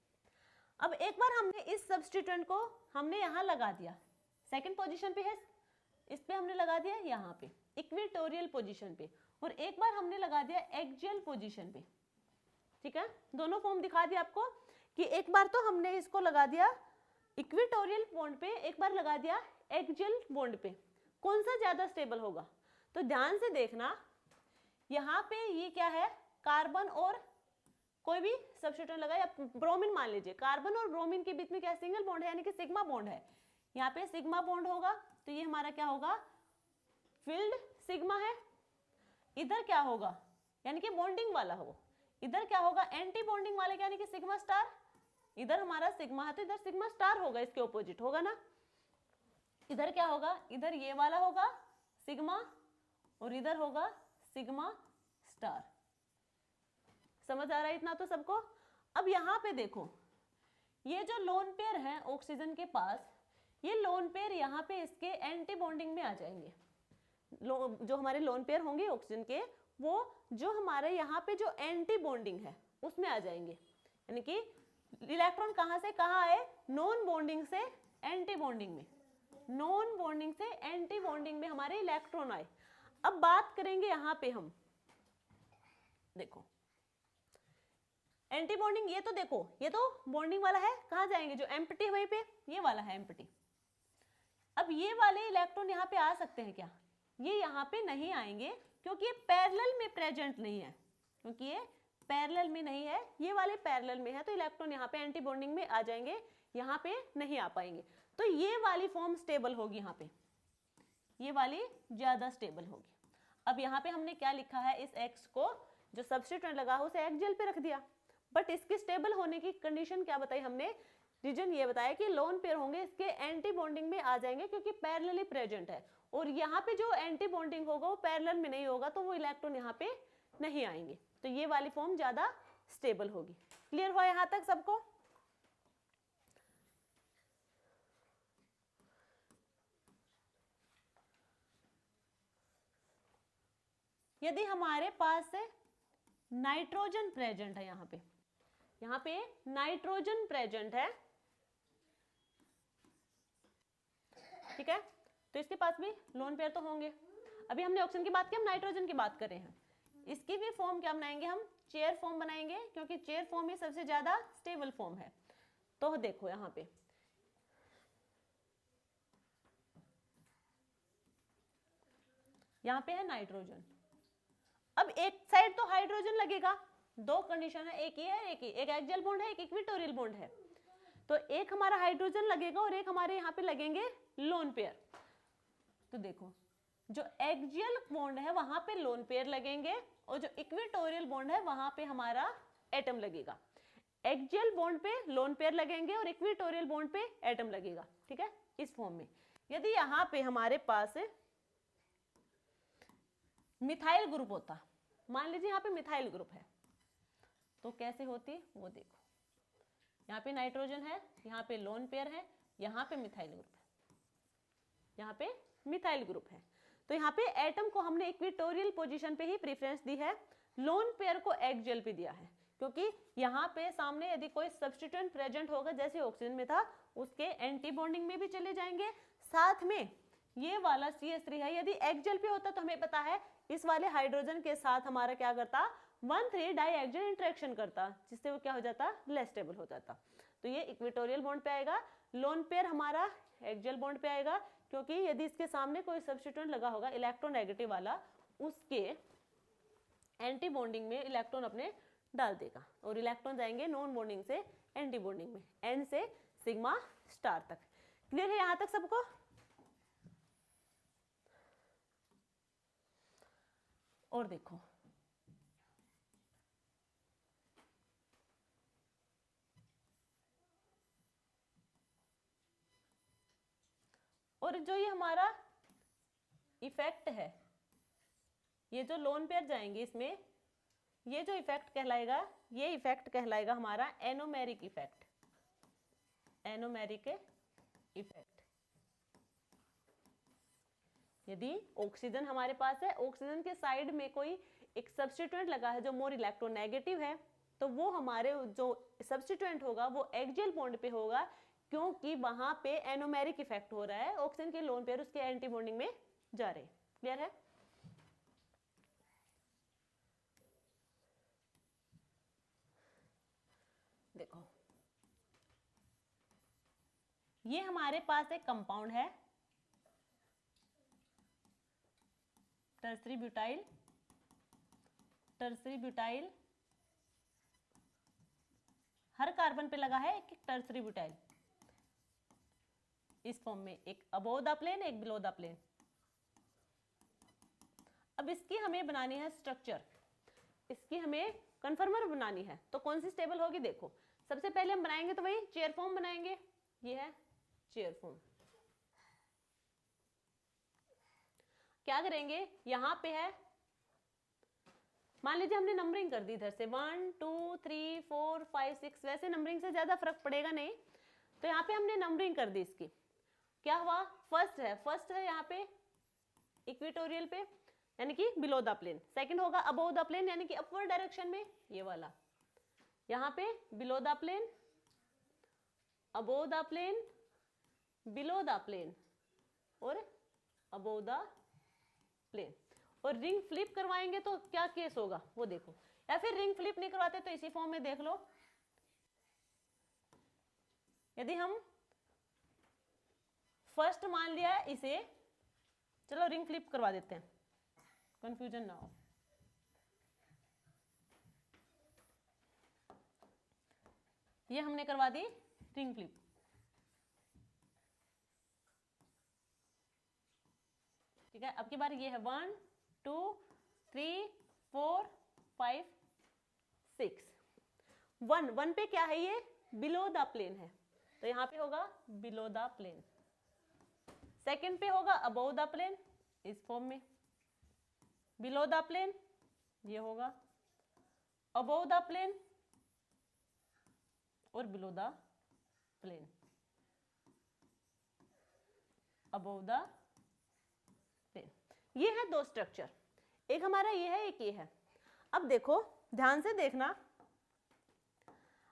अब एक बार हमने इस सब्स्टिट्यूएंट को हमने यहाँ लगा दिया, सेकंड पोजीशन पे है, इस पे हमने लगा दिया यहाँ पे इक्वेटोरियल पोजीशन पे, और एक बार हमने लगा दिया एक्सियल पोजीशन पे, ठीक है, दोनों फॉर्म दिखा दिया आपको कि एक बार तो हमने इसको लगा दिया इक्वेटोरियल बॉन्ड पे, एक बार लगा दिया एक्सियल बॉन्ड पे, कौन सा ज्यादा स्टेबल होगा? तो ध्यान से देखना, यहाँ पे ये क्या है, कार्बन और कोई भी सब्स्टिट्यूएंट लगा, या ब्रोमीन मान लीजिए, कार्बन और ब्रोमीन के बीच में क्या सिंगल बॉन्ड है, यानी कि सिग्मा बॉन्ड है, यहाँ पे सिग्मा बॉन्ड होगा, तो ये हमारा क्या होगा, फील्ड सिग्मा है, इधर क्या होगा, यानी कि बॉन्डिंग वाला हो, इधर क्या होगा, एंटी बॉन्डिंग वाले, यानी कि सिग्मा स्टार, इधर हमारा सिग्मा है तो इधर सिग्मा स्टार होगा, इसके ऑपोजिट होगा ना, इधर क्या होगा, इधर ये वाला होगा सिग्मा और इधर होगा सिग्मा स्टार। समझ आ रहा है इतना तो सबको? अब यहाँ पे देखो, ये जो लोन पेयर है ऑक्सीजन के पास, ये लोन पेयर यहाँ पे इसके एंटी बॉन्डिंग में आ जाएंगे, जो हमारे लोन पेयर होंगे ऑक्सीजन के, वो जो हमारे यहाँ पे जो एंटी बॉन्डिंग है उसमें आ जाएंगे, यानी कि इलेक्ट्रॉन कहाँ से कहाँ आए, नॉन बॉन्डिंग से एंटी बॉन्डिंग में, नॉन बॉन्डिंग से एंटी बॉन्डिंग में हमारे इलेक्ट्रॉन आए। अब बात करेंगे यहाँ पे हम, देखो एंटी बॉन्डिंग, ये तो देखो, ये तो बॉन्डिंग वाला है, कहाँ जाएंगे, जो एम्प्टी है वहीं पे, ये वाला है एम्प्टी। अब ये वाले इलेक्ट्रॉन यहाँ पे आ सकते हैं क्या? ये यहाँ पे नहीं आएंगे, क्योंकि ये पैरेलल में प्रेजेंट नहीं है, क्योंकि ये पैरेलल में नहीं है, ये वाले पैरेलल में है, तो इलेक्ट्रॉन यहाँ पे एंटी बॉन्डिंग में आ जाएंगे, यहाँ पे नहीं आ पाएंगे, तो ये वाली फॉर्म स्टेबल होगी, यहाँ पे ये वाली ज्यादा स्टेबल होगी। अब यहाँ पे हमने क्या लिखा है, इस एक्स को जो सब्स्टिट्यूएंट लगा है उसे एक्सियल पे रख दिया, बट इसके स्टेबल होने की कंडीशन क्या बताई हमने, रीजन ये बताया कि लोन पेयर होंगे इसके एंटी बॉन्डिंग में आ जाएंगे, क्योंकि पैरेलली प्रेजेंट है, और यहाँ पे जो एंटी बॉन्डिंग होगा वो पैरेलल में नहीं होगा, तो वो इलेक्ट्रॉन यहाँ पे नहीं आएंगे, तो ये वाली फॉर्म ज्यादा स्टेबल होगी। क्लियर हुआ यहाँ तक सबको? यदि हमारे पास नाइट्रोजन प्रेजेंट है, यहाँ पे नाइट्रोजन प्रेजेंट है, ठीक है, तो इसके पास भी लोन पेयर तो होंगे। अभी हमने ऑक्सीजन की बात की, हम नाइट्रोजन की बात कर रहे हैं, इसकी भी फॉर्म क्या बनाएंगे हम, चेयर फॉर्म बनाएंगे, क्योंकि चेयर फॉर्म ही सबसे ज्यादा स्टेबल फॉर्म है। तो देखो यहाँ पे है नाइट्रोजन, अब एक साइड तो हाइड्रोजन लगेगा, दो कंडीशन है, एक ये है, एक एक्सियल बॉन्ड है, एक इक्वेटोरियल बॉन्ड है, तो एक हमारा हाइड्रोजन लगेगा और एक हमारे यहाँ पे लगेंगे लोन पेयर। तो देखो जो एक्सियल बॉन्ड है वहां पे लोन पेयर लगेंगे, और जो इक्वेटोरियल बॉन्ड है वहां पे हमारा एटम लगेगा। एक्सियल बॉन्ड पे लोन पेयर लगेंगे और इक्वेटोरियल बॉन्ड पे एटम लगेगा, ठीक है, इस फॉर्म में। यदि यहाँ पे हमारे पास मिथाइल ग्रुप होता, मान लीजिए यहाँ पे मिथाइल ग्रुप है तो कैसे होती वो देखो, यहाँ पे नाइट्रोजन है, यहाँ पे लोन पेयर है, यहाँ पे मिथाइल ग्रुप है, यहाँ पे मिथाइल ग्रुप है। तो यहाँ पे एटम को हमने इक्वेटोरियल पोजीशन पे ही प्रेफरेंस दी है, लोन पेयर को एक्सियल पे दिया है, क्योंकि यहाँ पे सामने यदि कोई सब्स्टिट्यूएंट प्रेजेंट होगा जैसे ऑक्सीजन में था, उसके एंटी बॉन्डिंग में भी चले जाएंगे। साथ में ये वाला CH3 है, यदि एक्सियल पे होता तो हमें पता है इस वाले हाइड्रोजन के साथ हमारा क्या करता, 1,3 डाइएक्सियल इंटरेक्शन करता, जिससे वो क्या हो जाता, लेस स्टेबल हो जाता। तो ये इक्वेटोरियल बॉन्ड पे आएगा, लोन पेयर हमारा एक्सियल बॉन्ड पे आएगा, क्योंकि यदि इसके सामने कोई सब्स्टिट्यूएंट लगा होगा इलेक्ट्रोनेगेटिव वाला, उसके एंटी बॉन्डिंग में इलेक्ट्रॉन अपने डाल देगा और इलेक्ट्रॉन जाएंगे नॉन बॉन्डिंग से एंटी बॉन्डिंग में, N से सिग्मा स्टार तक। क्लियर है यहां तक सबको? और देखो और जो ये हमारा इफेक्ट है, ये जो लोन पेयर जाएंगे इसमें, ये जो इफेक्ट कहलाएगा, ये इफेक्ट कहलाएगा हमारा एनोमेरिक इफेक्ट, एनोमेरिक इफेक्ट। यदि ऑक्सीजन हमारे पास है, ऑक्सीजन के साइड में कोई एक सब्स्टिट्यूएंट लगा है जो मोर इलेक्ट्रोनेगेटिव है, तो वो हमारे जो सब्स्टिट्यूएंट होगा वो एक्सियल बॉन्ड पे होगा, क्योंकि वहां पे एनोमेरिक इफेक्ट हो रहा है, ऑक्सीजन के लोन पेयर उसके एंटी बॉन्डिंग में जा रहे हैं। क्लियर है? देखो ये हमारे पास एक कंपाउंड है टर्सरी ब्यूटाइल, टर्सरी ब्यूटाइल, हर कार्बन पे लगा है एक टर्सरी ब्यूटाइल इस फॉर्म में, एक अबोव द प्लेन, एक बिलो द प्लेन। अब इसकी हमें बनानी है स्ट्रक्चर, इसकी हमें कन्फर्मर बनानी है, तो कौन सी स्टेबल होगी? देखो सबसे पहले हम बनाएंगे तो वही चेयर फॉर्म बनाएंगे, ये है चेयर फॉर्म। क्या करेंगे, यहां पे है, मान लीजिए हमने नंबरिंग कर दी इधर से 1 2 3 4 5 6, वैसे नंबरिंग से ज्यादा फर्क पड़ेगा नहीं, तो यहाँ पे हमने नंबरिंग कर दी इसकी। क्या हुआ, फर्स्ट है यहाँ पे इक्वेटोरियल पे, यानी कि बिलो द प्लेन। सेकंड होगा अबोव द प्लेन, यानी कि अपवर्ड डायरेक्शन में, ये वाला यहाँ पे below the plane, above the plane, below the plane और अबोव द प्लेन। और रिंग फ्लिप करवाएंगे तो क्या केस होगा वो देखो, या फिर रिंग फ्लिप नहीं करवाते तो इसी फॉर्म में देख लो। यदि हम फर्स्ट मान लिया है इसे, चलो रिंग फ्लिप करवा देते हैं, कंफ्यूजन ना हो। ये हमने करवा दी रिंग फ्लिप, ठीक है। अब की बार ये है 1 2 3 4 5 6। 1 पे क्या है, ये बिलो द प्लेन है, तो यहां पे होगा बिलो द प्लेन। सेकंड पे होगा अबोव द प्लेन इस फॉर्म में, बिलो द प्लेन ये होगा, अबोव द प्लेन और below the plane, above the plane. ये है दो स्ट्रक्चर, एक हमारा ये है, एक ये है। अब देखो ध्यान से देखना,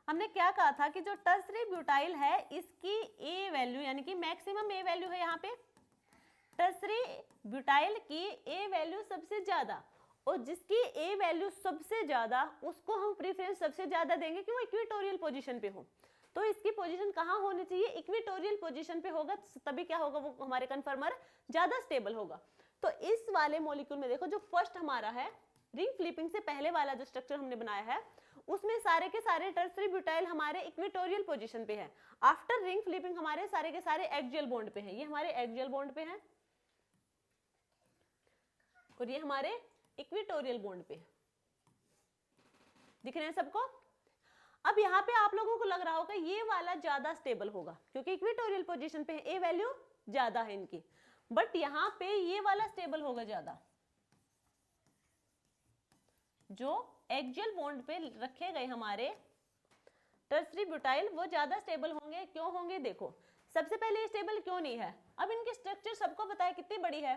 हमने क्या कहा था कि जो टर्सरी ब्यूटाइल है इसकी ए वैल्यू, यानी कि मैक्सिमम ए वैल्यू है यहाँ पे, टर्सरी ब्यूटाइल की ए वैल्यू सबसे ज्यादा, और जिसकी ए वैल्यू सबसे ज्यादा उसको हम प्रेफरेंस सबसे ज्यादा देंगे कि वो इक्वेटोरियल पोजीशन पे हो। तो इसकी पोजीशन कहाँ होनी चाहिए, इक्वेटोरियल पोजीशन पे होगा, तभी क्या होगा, वो हमारे कन्फर्मर ज्यादा स्टेबल होगा। तो इस वाले मॉलिक्यूल में देखो, जो फर्स्ट हमारा है रिंग फ्लिपिंग से पहले वाला जो स्ट्रक्चर हमने बनाया है, उसमें सारे के सारे टर्सरी ब्यूटाइल हमारे इक्वेटोरियल पोजीशन पे है। आफ्टर रिंग फ्लिपिंग हमारे सारे के सारे एक्सियल बॉन्ड पे हैं, ये हमारे एक्सियल बॉन्ड पे हैं और ये हमारे इक्वेटोरियल बॉन्ड पे। दिख रहे हैं सबको? अब यहाँ पे आप लोगों को लग रहा होगा ये वाला ज्यादा स्टेबल होगा, क्योंकि इक्वेटोरियल पोजीशन पे है, ए वैल्यू ज्यादा है इनकी, बट यहाँ पे ये वाला स्टेबल होगा ज्यादा, जो एक्सियल बॉन्ड पे रखे गए हमारे टर्सरी ब्यूटाइल वो ज्यादा स्टेबल होंगे। क्यों होंगे? देखो, सबसे पहले ये स्टेबल क्यों नहीं है? अब इनकी स्ट्रक्चर सबको पता है कितनी बड़ी है,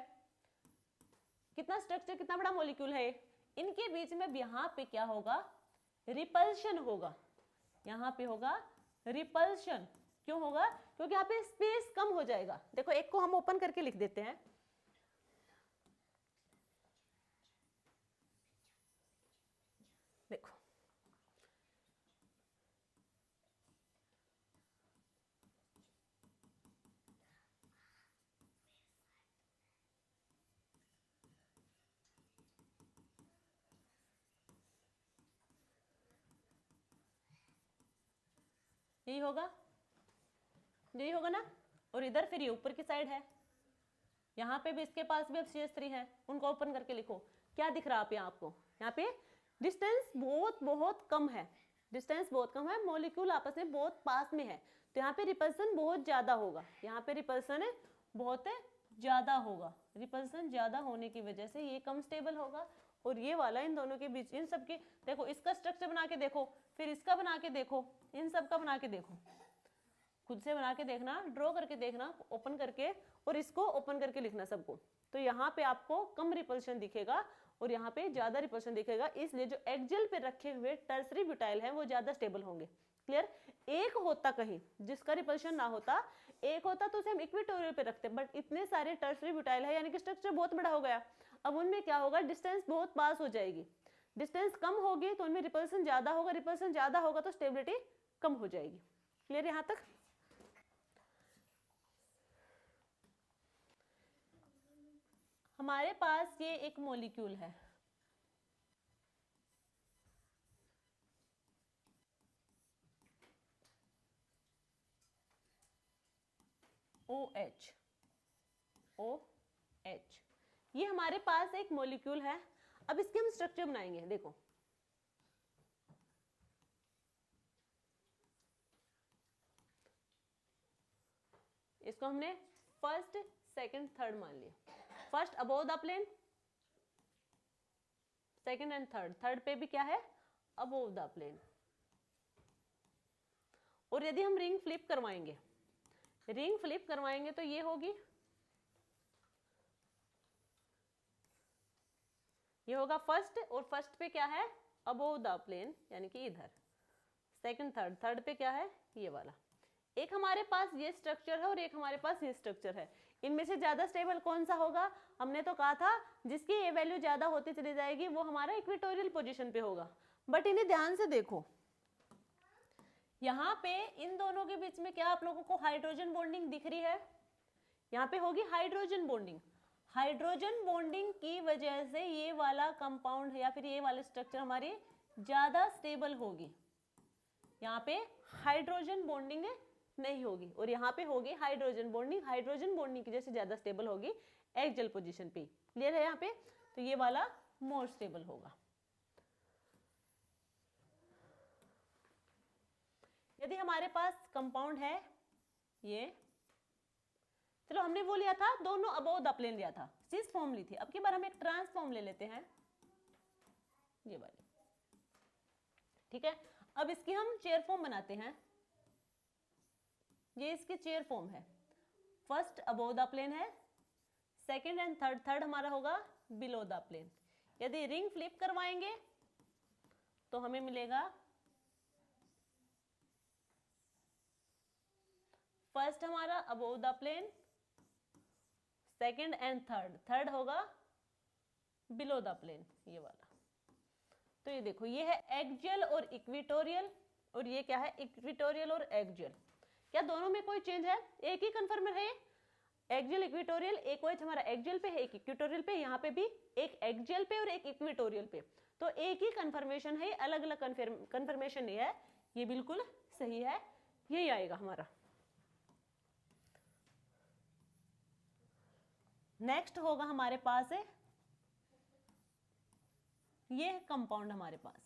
कितना स्ट्रक्चर, कितना बड़ा मॉलिक्यूल है। इनके बीच में यहाँ पे क्या होगा? रिपल्शन होगा। यहाँ पे होगा रिपल्शन। क्यों होगा? क्योंकि यहाँ पे स्पेस कम हो जाएगा। देखो, एक को हम ओपन करके लिख देते हैं। देखो, यही होगा, यही होगा ना। और इधर फिर ये ऊपर की साइड है, यहाँ पे भी इसके पास भी अब CH3 है। उनको ओपन करके लिखो। क्या दिख रहा है यहाँ आपको? यहाँ पे डिस्टेंस बहुत बहुत कम है, डिस्टेंस बहुत कम है, मॉलिक्यूल आपस में बहुत पास में है, तो यहाँ पे रिपल्सन बहुत ज्यादा होगा। यहाँ पे रिपल्सन बहुत ज्यादा होगा। रिपल्सन ज्यादा होने की वजह से ये कम स्टेबल होगा। और ये वाला इन दोनों के बीच, इन सब की देखो, इसका स्ट्रक्चर बना के देखो, फिर इसका बना के देखो, इन सब का बना के देखो, खुद से बना के देखना, ड्रॉ करके देखना, ओपन करके, और इसको ओपन करके लिखना सबको। तो यहाँ पे आपको कम रिपल्शन दिखेगा और यहाँ पे ज्यादा रिपल्शन दिखेगा। इसलिए जो एक्सियल पे रखे हुए टर्सरी ब्यूटाइल हैं वो ज्यादा स्टेबल होंगे। क्लियर? एक होता कहीं जिसका रिपल्शन ना होता, एक होता तो उसे हम इक्वेटोरियल पे रखते, बट इतने सारे टर्सरी ब्यूटाइल है, यानी कि स्ट्रक्चर बहुत बड़ा हो गया। अब उनमें क्या होगा? डिस्टेंस बहुत पास हो जाएगी। डिस्टेंस कम होगी तो उनमें रिपल्सन ज्यादा होगा, रिपल्सन ज्यादा होगा तो स्टेबिलिटी कम हो जाएगी। क्लियर यहाँ तक? हमारे पास ये एक मॉलिक्यूल है, OH। OH ये हमारे पास एक मॉलिक्यूल है। अब इसके हम स्ट्रक्चर बनाएंगे। देखो, इसको हमने फर्स्ट, सेकंड, थर्ड मान लिया। First above the plane, second and third, third पे भी क्या है? Above the plane. और यदि हम रिंग फ्लिप करवाएंगे, रिंग फ्लिप करवाएंगे तो ये होगी, ये होगा फर्स्ट, और फर्स्ट पे क्या है? अबोव द प्लेन, यानी कि इधर। सेकंड, थर्ड, थर्ड पे क्या है? ये वाला। एक हमारे पास ये स्ट्रक्चर है और एक हमारे पास ये स्ट्रक्चर है। इनमें से ज्यादा स्टेबल कौन सा होगा? हमने तो कहा था जिसकी ये वैल्यू ज्यादा होती चली जाएगी वो हमारा इक्वेटोरियल पोजीशन पे होगा। बट इन्हें ध्यान से देखो, यहाँ पे इन दोनों के बीच में क्या आप लोगों को हाइड्रोजन बॉन्डिंग दिख रही है? यहाँ पे होगी हाइड्रोजन बॉन्डिंग। हाइड्रोजन बॉन्डिंग की वजह से ये वाला कंपाउंड या फिर ये वाले स्ट्रक्चर हमारी ज्यादा स्टेबल होगी। यहाँ पे हाइड्रोजन बॉन्डिंग नहीं होगी और यहाँ पे होगी हाइड्रोजन बॉन्डिंग। हाइड्रोजन बॉन्डिंग की जैसे ज्यादा स्टेबल होगी एक्सियल पोजीशन पे। क्लियर है यहाँ पे? तो ये वाला मोर स्टेबल होगा। यदि हमारे पास कंपाउंड है ये, चलो हमने वो लिया था, दोनों अबोव द प्लेन लिया था, सिस फॉर्म ली थी। अब की बार हम एक ट्रांस फॉर्म ले लेते हैं, ये वाली। ठीक है, अब इसकी हम चेयर फॉर्म बनाते हैं। ये इसकी चेयर फॉर्म है। फर्स्ट अबोव द प्लेन है, सेकंड एंड थर्ड, थर्ड हमारा होगा बिलो द प्लेन। यदि रिंग फ्लिप करवाएंगे तो हमें मिलेगा फर्स्ट हमारा above the plane, second and third, third होगा बिलो द प्लेन, ये वाला। तो ये देखो, ये है एक्सियल और इक्वेटोरियल, और ये क्या है? इक्वेटोरियल और एक्सियल। क्या दोनों में कोई चेंज है? एक ही कन्फर्मर है, एक्सियल इक्वेटोरियल। एक OH हमारा एक्सियल पे है, एक इक्वेटोरियल पे। यहाँ पे भी एक एक्सियल पे और एक इक्वेटोरियल पे, तो एक ही कन्फर्मेशन है, अलग अलग कन्फर्मेशन नहीं है। ये बिल्कुल सही है, यही आएगा हमारा। नेक्स्ट होगा हमारे पास है ये कंपाउंड, हमारे पास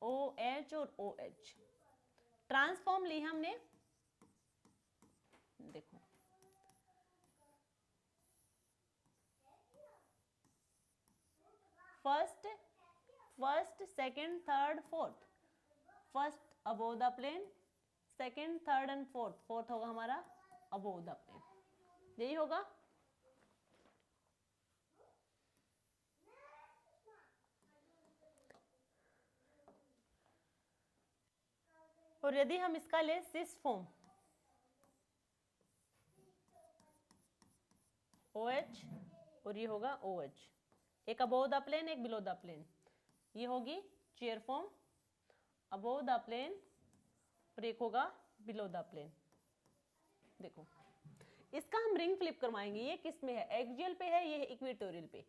OH और OH ट्रांसफॉर्म ली हमने। देखो, first second third fourth, first above the plane, second third and fourth, fourth होगा हमारा अबोव द प्लेन, यही होगा। और यदि हम इसका ले सिस फॉर्म, OH और ये होगा OH, एक अबोव द प्लेन एक बिलो द प्लेन, ये होगी chair form above the plane और एक होगा बिलो द प्लेन। देखो इसका हम रिंग फ्लिप करवाएंगे, ये किस में है, एक्सियल पे है, ये है इक्वेटोरियल पे।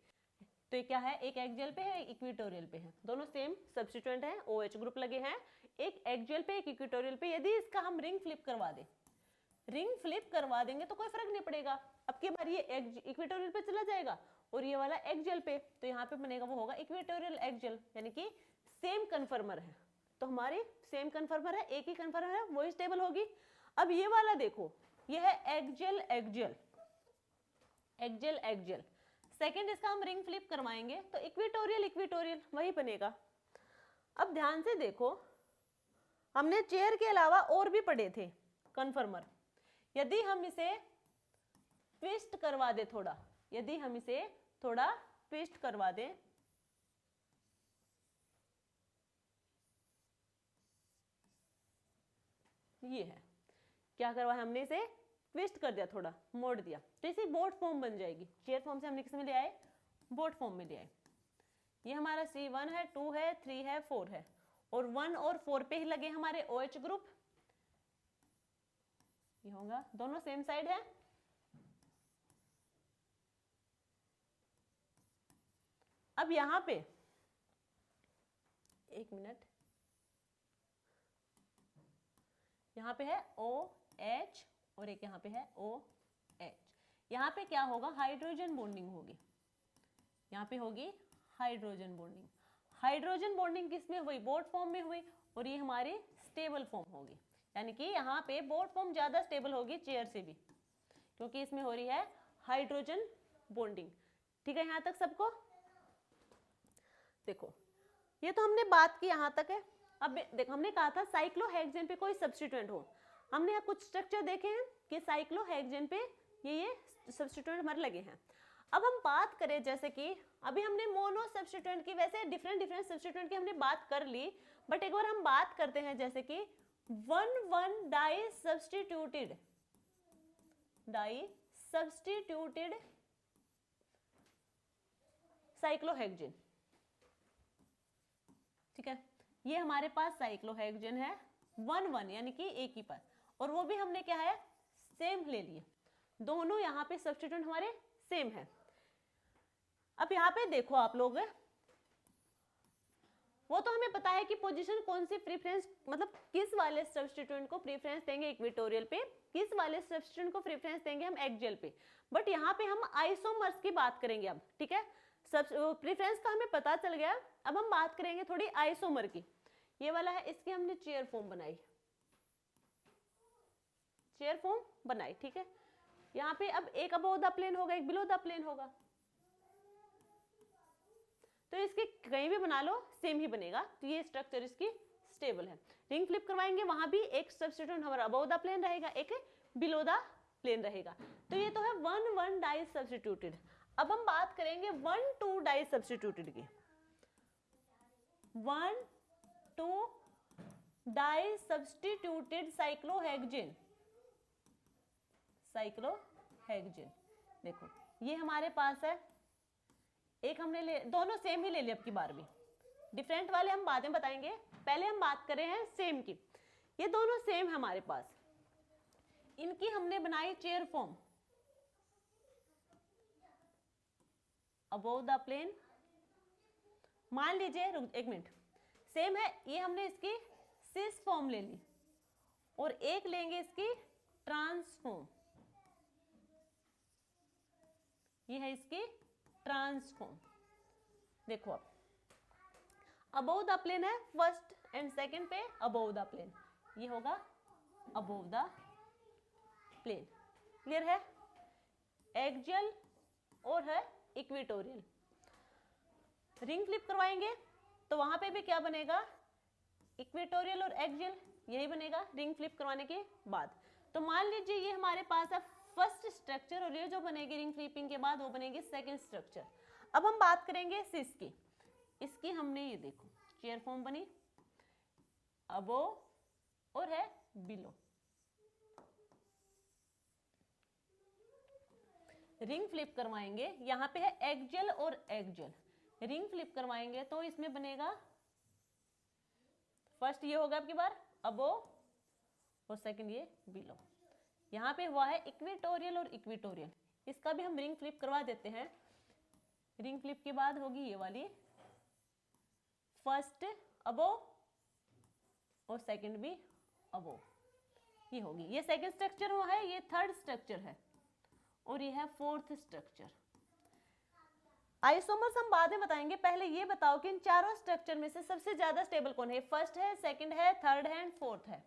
तो ये क्या है, एक एक्सियल पे है एक इक्वेटोरियल पे है, दोनों सेम सब्स्टिट्यूएंट है, OH ग्रुप लगे हैं, एक एक्सियल पे एक इक्वेटोरियल पे। यदि इसका हम रिंग फ्लिप करवा दें, रिंग फ्लिप करवा देंगे तो कोई फर्क नहीं पड़ेगा, अब की बार ये इक्वेटोरियल पे चला जाएगा और ये वाला एक्सियल पे, तो यहाँ पे बनेगा वो होगा इक्वेटोरियल एक्सियल, यानी कि सेम कन्फर्मर है। तो हमारी सेम कन्फर्मर है, एक ही कन्फर्मर है, वही स्टेबल होगी। अब ये वाला देखो, ये है axial axial axial axial, second इसका हम रिंग फ्लिप करवाएंगे तो इक्वेटोरियल इक्वेटोरियल वही बनेगा। अब ध्यान से देखो, हमने चेयर के अलावा और भी पढ़े थे कन्फर्मर, यदि हम इसे ट्विस्ट करवा दे थोड़ा, यदि हम इसे थोड़ा ट्विस्ट करवा दें, ये है क्या करवा है हमने, इसे ट्विस्ट कर दिया, थोड़ा मोड़ दिया, तो इसी बोट फॉर्म बन जाएगी। चेयर फॉर्म से हमने किस में ले आए, बोट फॉर्म में ले आए। ये हमारा C1 है, 2 है, 3 है, 4 है और 1 और 4 पे ही लगे हमारे OH ग्रुप, ये होगा, दोनों सेम साइड है। अब यहां पे एक मिनट, यहां पे है OH और एक यहां पे है OH, यहां पे क्या होगा, हाइड्रोजन बॉन्डिंग होगी, यहां पे होगी हाइड्रोजन बॉन्डिंग। हाइड्रोजन बॉन्डिंग किसमें हुई, बोट फॉर्म में हुई, और ये हमारी स्टेबल फॉर्म होगी, यानी कि यहाँ पे बोट फॉर्म ज्यादा स्टेबल होगी चेयर से भी, क्योंकि इसमें हो रही है हाइड्रोजन बॉन्डिंग। ठीक है, यहाँ तक सबको। देखो ये तो हमने बात की, यहाँ तक है। अब देखो हमने कहा था साइक्लोहेक्सेन पे कोई सब्स्टिट्यूएंट हो, हमने यहाँ कुछ स्ट्रक्चर देखे हैं कि साइक्लोहेक्सेन पे ये सब्स्टिट्यूएंट हमारे लगे हैं। अब हम बात करें, जैसे कि अभी हमने मोनो सब्स्टिट्यूएंट की, वैसे डिफरेंट सब्स्टिट्यूएंट की हमने बात कर ली, बट एक बार हम बात करते हैं जैसे कि 1,1 डाई सब्स्टिट्यूटेड साइक्लोहेक्सेन। ठीक है, ये हमारे पास साइक्लोहेक्सेन है 1,1 यानी कि एक ही पर, और वो भी हमने क्या है, सेम ले लिए, दोनों यहाँ पे सब्स्टिट्यूएंट हमारे सेम है। अब यहाँ पे देखो आप लोग, वो तो हमें पता है कि पोजीशन कौन सी प्रेफरेंस, मतलब किस वाले सब्स्टिट्यूएंट को प्रेफरेंस देंगे इक्वेटोरियल पे, किस वाले सब्स्टिट्यूएंट को प्रेफरेंस देंगे हम एक्सियल पे, बट यहाँ पे हम आइसोमर्स की बात करेंगे अब। ठीक है, सब प्रेफरेंस का हमें पता चल गया, अब हम बात करेंगे थोड़ी आइसोमर की। ये वाला है, इसकी हमने चेयर फॉर्म बनाई, चेयर फॉर्म बनाई। ठीक है, यहाँ पे अब एक अबोव द प्लेन होगा, एक बिलो द प्लेन होगा, तो इसके कहीं भी बना लो सेम ही बनेगा, तो ये स्ट्रक्चर इसकी स्टेबल है। रिंग फ्लिप करवाएंगे, वहां भी एक सब्स्टिट्यूएंट हमारा अबोव द प्लेन रहेगा, एक बिलो द प्लेन रहेगा, तो ये तो है 1,1 डाई सब्स्टिट्यूटेड। अब हम बात करेंगे 1,2 डाई सब्स्टिट्यूटेड की। 1,2 डाई सब्स्टिट्यूटेड साइक्लोहेक्सेन, देखो ये हमारे पास है, एक हमने ले, दोनों सेम ही ले लिया, अब की बार भी डिफरेंट वाले हम बाद में बताएंगे, पहले हम बात करें हैं सेम की। ये दोनों सेम है हमारे पास, इनकी हमने बनाई chair form above the plane. मान लीजिए, एक मिनट, सेम है, ये हमने इसकी सिस फॉर्म ले ली और एक लेंगे इसकी ट्रांसफॉर्म, ये है इसकी ट्रांसफॉर्म। देखो अब अबोव द प्लेन है, फर्स्ट एंड सेकंड पे अबोव द प्लेन, ये होगा अबोव द प्लेन। क्लियर है, एक्सियल और है इक्वेटोरियल। रिंग फ्लिप करवाएंगे तो वहां पे भी क्या बनेगा, इक्वेटोरियल और एक्सियल, यही बनेगा रिंग फ्लिप करवाने के बाद। तो मान लीजिए ये हमारे पास है फर्स्ट स्ट्रक्चर और ये जो बनेगी रिंग फ्लिपिंग के बाद वो बनेगी सेकंड स्ट्रक्चर। अब हम बात करेंगे सिस की। इसकी हमने ये देखो चेयर फॉर्म बनी, अबो और है बिलो। रिंग फ्लिप करवाएंगे, यहाँ पे है एक्सियल और एक्सियल, रिंग फ्लिप करवाएंगे तो इसमें बनेगा फर्स्ट ये होगा आपकी बार अबो और सेकंड ये बिलो। यहाँ पे हुआ है इक्वेटोरियल और इक्वेटोरियल, इसका भी हम रिंग फ्लिप करवा देते हैं। रिंग फ्लिप के बाद होगी ये वाली फर्स्ट अबो और सेकंड भी अबो, ये होगी। ये सेकंड स्ट्रक्चर हुआ है, ये थर्ड स्ट्रक्चर है और ये है फोर्थ स्ट्रक्चर। आइसोमर्स हम बाद में बताएंगे, पहले ये बताओ कि इन चारों स्ट्रक्चर में से सबसे ज्यादा स्टेबल कौन है। फर्स्ट है, सेकंड है, थर्ड है एंड फोर्थ है।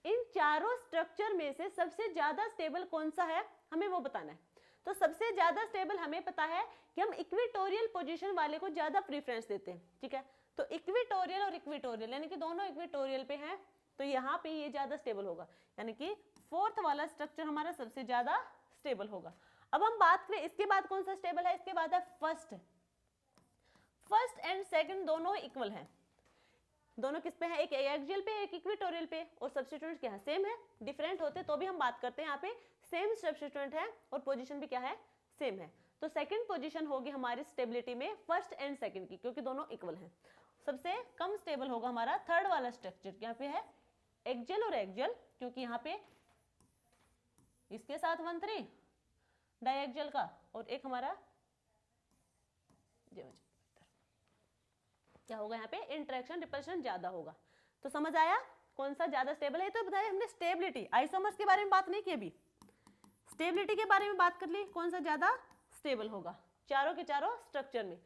इन चारों स्ट्रक्चर में से सबसे ज्यादा स्टेबल कौन सा है हमें वो बताना है। तो सबसे ज्यादा स्टेबल हमें पता है कि हम इक्वेटोरियल पोजीशन वाले को ज्यादा प्रेफरेंस देते हैं, ठीक है। तो इक्वेटोरियल और इक्वेटोरियल यानी कि दोनों इक्वेटोरियल पे हैं, तो यहाँ पे ये ज्यादा स्टेबल होगा, यानी कि फोर्थ वाला स्ट्रक्चर हमारा सबसे ज्यादा स्टेबल होगा। अब हम बात करें इसके बाद कौन सा स्टेबल है, इसके बाद है फर्स्ट। फर्स्ट एंड सेकंड दोनों इक्वल हैं, दोनों किस पे हैं, एक एक्सियल पे एक इक्वेटोरियल पे, और सब्स्टिट्यूएंट क्या है सेम है। डिफरेंट होते तो भी हम बात करते हैं, यहाँ पे सेम सब्स्टिट्यूएंट है और पोजीशन भी क्या है सेम है। तो सेकंड पोजीशन होगी हमारी स्टेबिलिटी में फर्स्ट एंड सेकंड की, क्योंकि दोनों इक्वल हैं। सबसे कम स्टेबल होगा हमारा थर्ड वाला स्ट्रक्चर, यहाँ पे है एक्सियल और एक्सियल, क्योंकि यहाँ पे इसके साथ 1 3 डायएक्सियल का और एक हमारा क्या होगा, यहाँ पे इंटरेक्शन रिपल्शन ज्यादा होगा। तो समझ आया कौन सा ज्यादा स्टेबल है। तो बताया हमने स्टेबिलिटी, आइसोमर्स के बारे में बात नहीं की, अभी स्टेबिलिटी के बारे में बात कर ली, कौन सा ज्यादा स्टेबल होगा चारों के चारों स्ट्रक्चर में।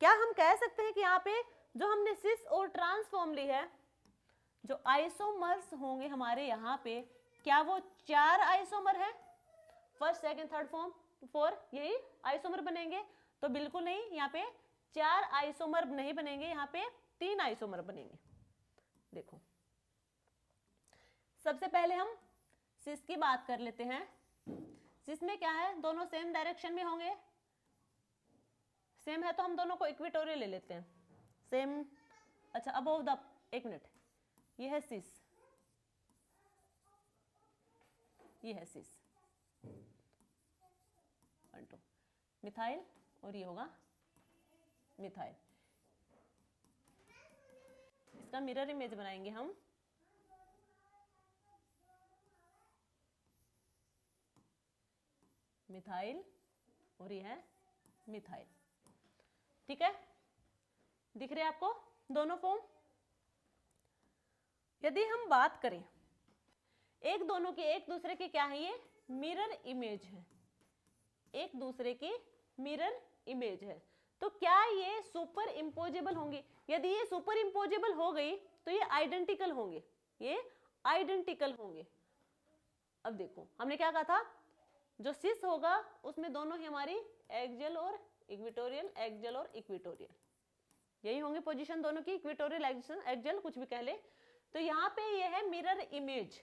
क्या हम कह सकते हैं कि यहाँ पे जो हमने सिस और ट्रांस फॉर्म ली है, जो आइसोमर्स होंगे हमारे यहाँ पे, क्या वो 4 आइसोमर है, फर्स्ट सेकंड थर्ड फॉर्म 4 यही आइसोमर बनेंगे? तो बिल्कुल नहीं, यहाँ पे 4 आइसोमर नहीं बनेंगे, यहाँ पे 3 आइसोमर बनेंगे। देखो सबसे पहले हम सिस की बात कर लेते हैं। सिस में क्या है, दोनों सेम डायरेक्शन में होंगे, सेम है तो हम दोनों को इक्वेटोरियल ले लेते हैं, सेम। अच्छा अबोव द, एक मिनट, ये है सिस, ये है सिस 1 2 मिथाइल, और ये होगा मिथाइल। इसका मिरर इमेज बनाएंगे हम। मिथाइल और ये है मिथाइल, ठीक है, दिख रहे हैं आपको दोनों फॉर्म। यदि हम बात करें एक दोनों के, एक दूसरे के क्या है, ये मिरर इमेज है, एक दूसरे की मिरर इमेज है, तो क्या ये सुपर इम्पोजेबल होंगे? यदि ये सुपर इम्पोजेबल हो गई तो ये आइडेंटिकल होंगे, ये आइडेंटिकल होंगे। अब देखो हमने क्या कहा था, जो सिस होगा उसमें दोनों ही हमारी एक्सियल और इक्वेटोरियल, एक्सियल और इक्वेटोरियल, यही होंगे पोजीशन दोनों की, इक्वेटोरियल एक्सियल कुछ भी कह ले। तो यहाँ पे ये है मिरर इमेज।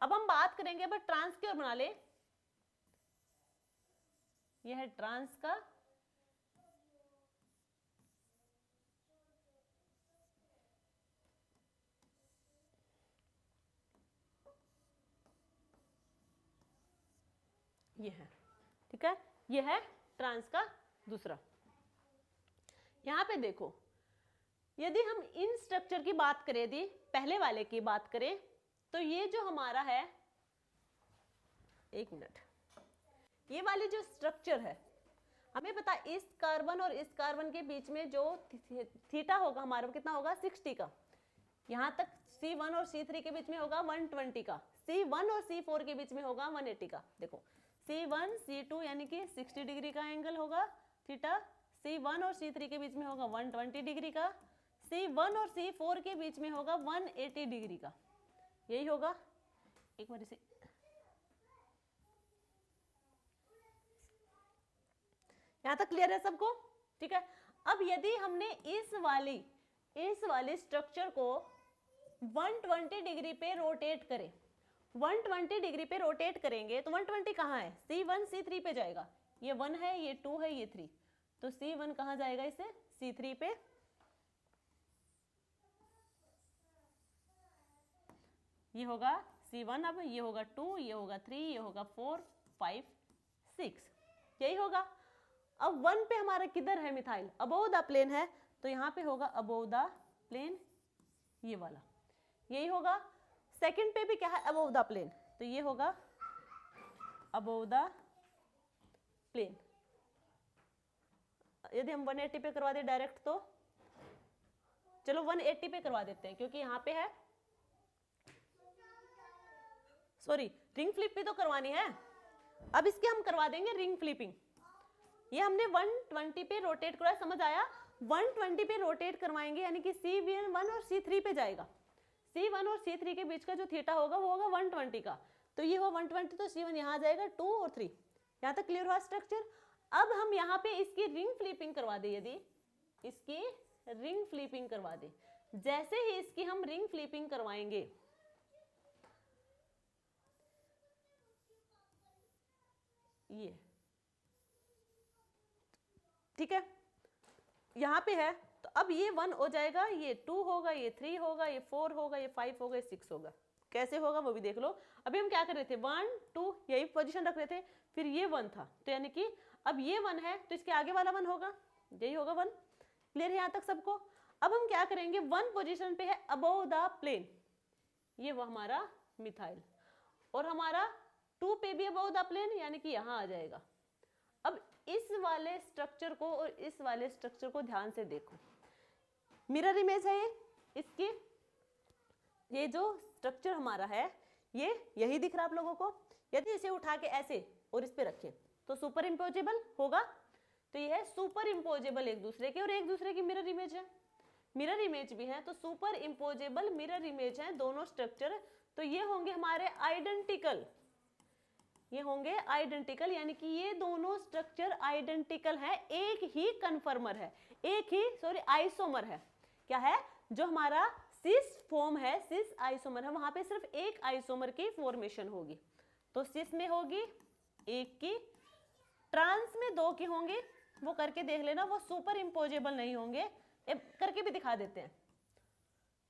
अब हम बात करेंगे, अब ट्रांस की ओर बना ले, यह है ट्रांस का, ये है, ठीक है, ये है ट्रांस का दूसरा। यहां पे देखो, यदि हम इन स्ट्रक्चर की बात करें, यदि पहले वाले की बात करें, तो ये जो हमारा है, एक मिनट, ये वाली जो स्ट्रक्चर है, हमें पता इस कार्बन और इस कार्बन के बीच में जो थीटा होगा हमारा, कितना होगा 60 का। यहां तक C1 और C3 के बीच में होगा 120 का, C1 और C4 के बीच में होगा 180 का। देखो C1 C2 यानी कि 60 डिग्री का एंगल होगा थीटा, C1 और C3 के बीच में होगा 120 डिग्री का, C1 और C4 के बीच में होगा 180 डिग्री का, यही होगा। एक बार इसे यहां तक क्लियर है सबको, ठीक है। अब यदि हमने इस वाले स्ट्रक्चर को 120 डिग्री पे रोटेट करें, 120 डिग्री पे रोटेट करेंगे तो 120 कहाँ है, C1 C3 पे जाएगा। ये 1 है, ये 2 है, ये 3, तो C1 कहाँ जाएगा इसे, C3 पे। ये होगा C1, अब ये होगा 2, ये होगा 3, ये होगा 4, 5, 6, यही होगा। अब 1 पे हमारा किधर है मिथाइल, अबोव द प्लेन है, तो यहाँ पे होगा अबोव द प्लेन, ये वाला यही होगा। सेकंड पे भी क्या है, अबोव द प्लेन, तो ये होगा अबोव द प्लेन। यदि हम 180 पे करवा दे डायरेक्ट तो चलो 180 पे करवा देते हैं, क्योंकि यहाँ पे है, सॉरी रिंग फ्लिप भी तो करवानी है। अब इसके हम करवा देंगे रिंग फ्लिपिंग। ये हमने 120 पे रोटेट करवाया, समझ आया। 120 पे रोटेट करवाएंगे यानी कि C1 और C3 पे जाएगा। C1 और C3 के बीच का जो थीटा होगा वो होगा 120 का, तो ये हो 120, तो C1 यहाँ जाएगा 2 और 3। यहाँ तक क्लियर हुआ स्ट्रक्चर। अब हम यहाँ पे इसकी रिंग फ्लिपिंग करवा दे, यदि इसकी रिंग फ्लिपिंग करवा दे, जैसे ही इसकी हम रिंग फ्लिपिंग करवाएंगे, ये ठीक है, यहाँ पे है, तो अब ये 1 हो जाएगा, ये 2 होगा, ये 3 होगा, ये 4 होगा, ये 5 होगा, ये 6 होगा। कैसे होगा वो भी देख लो। अभी हम क्या कर रहे थे, 1 2 यही पोजीशन रख रहे थे, फिर ये 1 था, तो यानी कि अब ये 1 है तो इसके आगे वाला 1 होगा, यही होगा 1। क्लियर है यहाँ तक सबको। अब हम क्या करेंगे, 1 पोजीशन पे है अबोव द प्लेन, ये वो हमारा मिथाइल, और हमारा 2 पे भी अबोव द प्लेन, यानी कि यहाँ आ जाएगा। अब इस वाले स्ट्रक्चर को और इस वाले स्ट्रक्चर को ध्यान से देखो, मिरर इमेज है ये इसकी। ये जो स्ट्रक्चर हमारा है ये यही दिख रहा है आप लोगों को। यदि इसे उठा के ऐसे और इस पे रखें तो सुपर इम्पोजेबल होगा, तो ये है सुपर इम्पोजेबल एक दूसरे के, और एक दूसरे की मिरर इमेज है, मिरर इमेज भी है, तो सुपर इम्पोजेबल मिरर इमेज है दोनों स्ट्रक्चर। तो ये होंगे हमारे आइडेंटिकल, ये होंगे आइडेंटिकल, यानी कि ये दोनों स्ट्रक्चर आइडेंटिकल है, एक ही कन्फर्मर है, एक ही सॉरी आइसोमर है। क्या है, जो हमारा सिस फॉर्म है, सिस आइसोमर है, वहां पे सिर्फ एक आइसोमर की फॉर्मेशन होगी। तो सिस में होगी एक की, ट्रांस में 2 की होंगी, वो करके देख लेना, वो सुपर इम्पोजेबल नहीं होंगे। करके भी दिखा देते हैं,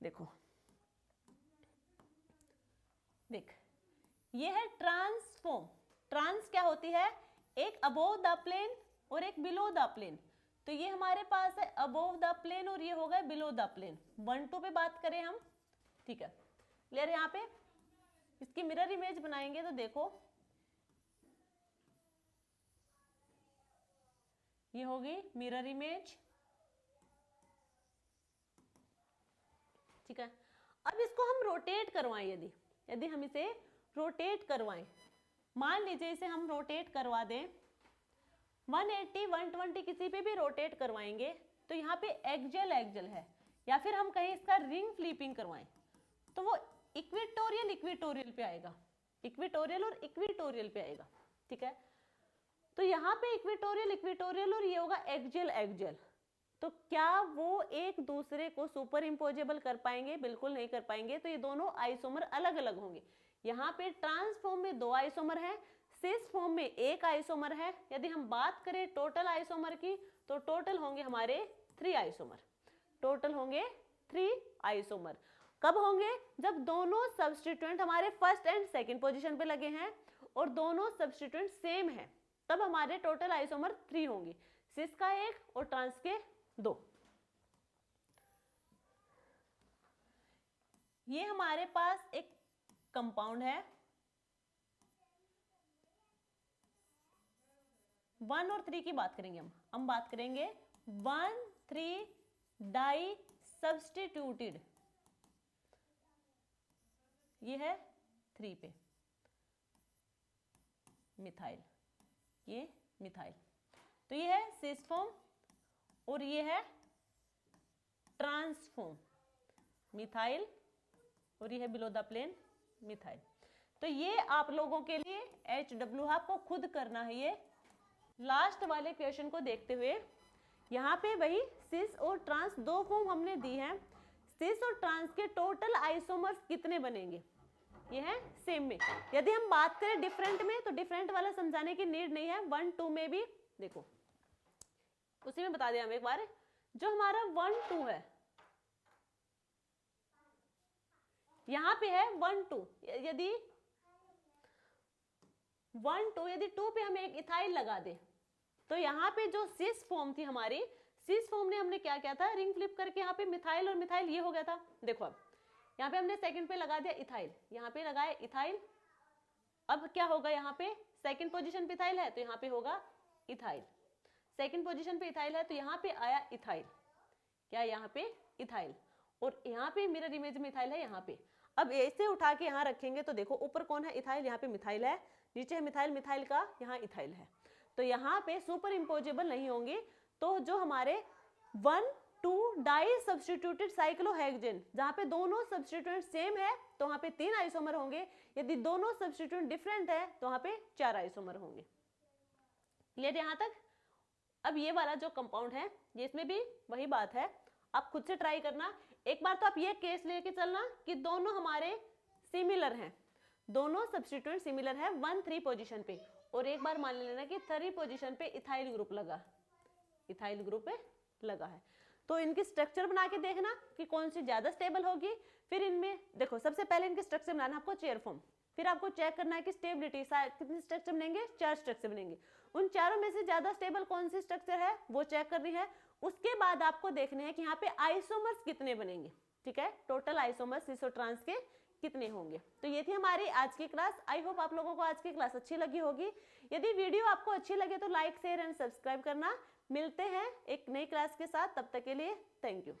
देखो देख, ये है ट्रांसफॉर्म। ट्रांस क्या होती है, एक अबोव द प्लेन और एक बिलो द प्लेन। तो ये हमारे पास है अबोव द प्लेन और ये हो गया बिलो द प्लेन। 1 2 पे बात करें हम, ठीक है क्लियर। यहाँ पे इसकी मिरर इमेज बनाएंगे तो देखो ये होगी मिरर इमेज, ठीक है। अब इसको हम रोटेट करवाएं, यदि हम इसे रोटेट करवाएं, मान लीजिए इसे हम रोटेट करवा दें 180 120 किसी पे भी रोटेट करवाएंगे, तो यहाँ पे एक्सियल है, या फिर हम कहीं इसका रिंग फ्लिपिंग करवाएं तो वो इक्वेटोरियल पे आएगा, इक्वेटोरियल और इक्वेटोरियल पे आएगा, ठीक है। तो यहाँ पे इक्वेटोरियल और ये होगा एक्सियल। तो क्या वो एक दूसरे को सुपर इम्पोजेबल कर पाएंगे, बिल्कुल नहीं कर पाएंगे। तो ये दोनों आइसोमर अलग अलग होंगे। यहाँ पे ट्रांस फॉर्म में 2 आइसोमर है, सिस फॉर्म में 1 आइसोमर है। यदि हम बात करें टोटल आइसोमर की, तो टोटल होंगे हमारे 3 आइसोमर, टोटल होंगे 3 आइसोमर। कब होंगे, जब दोनों सब्स्टिट्यूएंट हमारे फर्स्ट एंड सेकंड पोजीशन पे लगे हैं और दोनों सब्स्टिट्यूएंट सेम है, तब हमारे टोटल आइसोमर 3 होंगे, सिस का 1 और ट्रांस के 2। ये हमारे पास एक कंपाउंड है, 1 और 3 की बात करेंगे हम बात करेंगे 1,3 डाई सब्स्टिट्यूटेड, ये है 3 पे मिथाइल, ये मिथाइल। तो ये है सिस फॉर्म और ये है ट्रांसफॉर्म मिथाइल, और ये है बिलो द प्लेन मिथाइल। तो ये आप लोगों के लिए HW आपको खुद करना है। ये लास्ट वाले क्वेश्चन को देखते हुए यहाँ पे वही सिस और ट्रांस दो फॉर्म हमने दी हैं। सिस और ट्रांस के टोटल आइसोमर्स कितने बनेंगे, ये है सेम में। यदि हम बात करें डिफरेंट में, तो डिफरेंट वाला समझाने की नीड नहीं है। 1 2 में भी देखो, उसी में बता दिया हम एक बार। जो हमारा 1 2 है, यहां पे है 1 2, यदि 1 2 यदि 2 पे हम एक इथाइल लगा दे, तो यहाँ पे जो सिस फॉर्म थी हमारी, सिस फॉर्म ने हमने क्या किया था, रिंग फ्लिप करके यहाँ पे मिथाइल और मिथाइल ये हो गया था। देखो अब यहाँ पे हमने सेकंड पे लगा दिया इथाइल, यहाँ पे लगाया इथाइल। अब क्या होगा, यहाँ पे सेकंड पोजीशन पे इथाइल है तो यहाँ पे होगा इथाइल। सेकंड पोजीशन पे इथाइल है तो यहाँ पे आया इथाइल, क्या यहाँ पे इथाइल, और यहाँ पे मिरर इमेज में इथाइल है यहाँ पे। अब ऐसे उठा के यहाँ रखेंगे तो देखो ऊपर कौन है, इथाइल, यहाँ पे मिथाइल है, नीचे है मिथाइल, मिथाइल का यहाँ इथाइल है, तो यहाँ पे सुपर इम्पोजेबल नहीं होंगे। तो जो हमारे 1 2 डाई सब्स्टिट्यूटेड साइक्लोहेक्सेन, जहाँ पे दोनों सब्स्टिट्यूएंट सेम है तो वहाँ पे 3 आइसोमर होंगे, यदि दोनों सब्स्टिट्यूएंट डिफरेंट है तो वहाँ पे 4 आइसोमर होंगे। क्लियर यहाँ तक। अब ये वाला जो कंपाउंड है, ये इसमें भी वही बात है, आप खुद से ट्राई करना। एक बार तो आप ये केस लेके चलना कि दोनों हमारे सिमिलर हैं, दोनों सब्स्टिट्यूएंट सिमिलर है 1 3 पोजीशन पे, और एक बार मान लेना कि 3 पोजीशन पे इथाइल ग्रुप लगा, इथाइल ग्रुप लगा है, तो इनकी स्ट्रक्चर बना के देखना कि कौन सी ज्यादा स्टेबल होगी। फिर इनमें देखो, सबसे पहले इनके स्ट्रक्चर बनाना आपको चेयर फॉर्म, फिर आपको चेक करना है कि स्टेबिलिटी कितने स्ट्रक्चर बनेंगे, 4 स्ट्रक्चर बनेंगे, उन चारों में से ज्यादा स्टेबल कौन सी स्ट्रक्चर है वो चेक करनी है। उसके बाद आपको देखने हैं कि यहाँ पे आइसोमर्स कितने बनेंगे, ठीक है, टोटल आइसोमर्स सिस और ट्रांस के कितने होंगे। तो ये थी हमारी आज की क्लास। आई होप आप लोगों को आज की क्लास अच्छी लगी होगी। यदि वीडियो आपको अच्छी लगे तो लाइक शेयर एंड सब्सक्राइब करना। मिलते हैं एक नई क्लास के साथ, तब तक के लिए थैंक यू।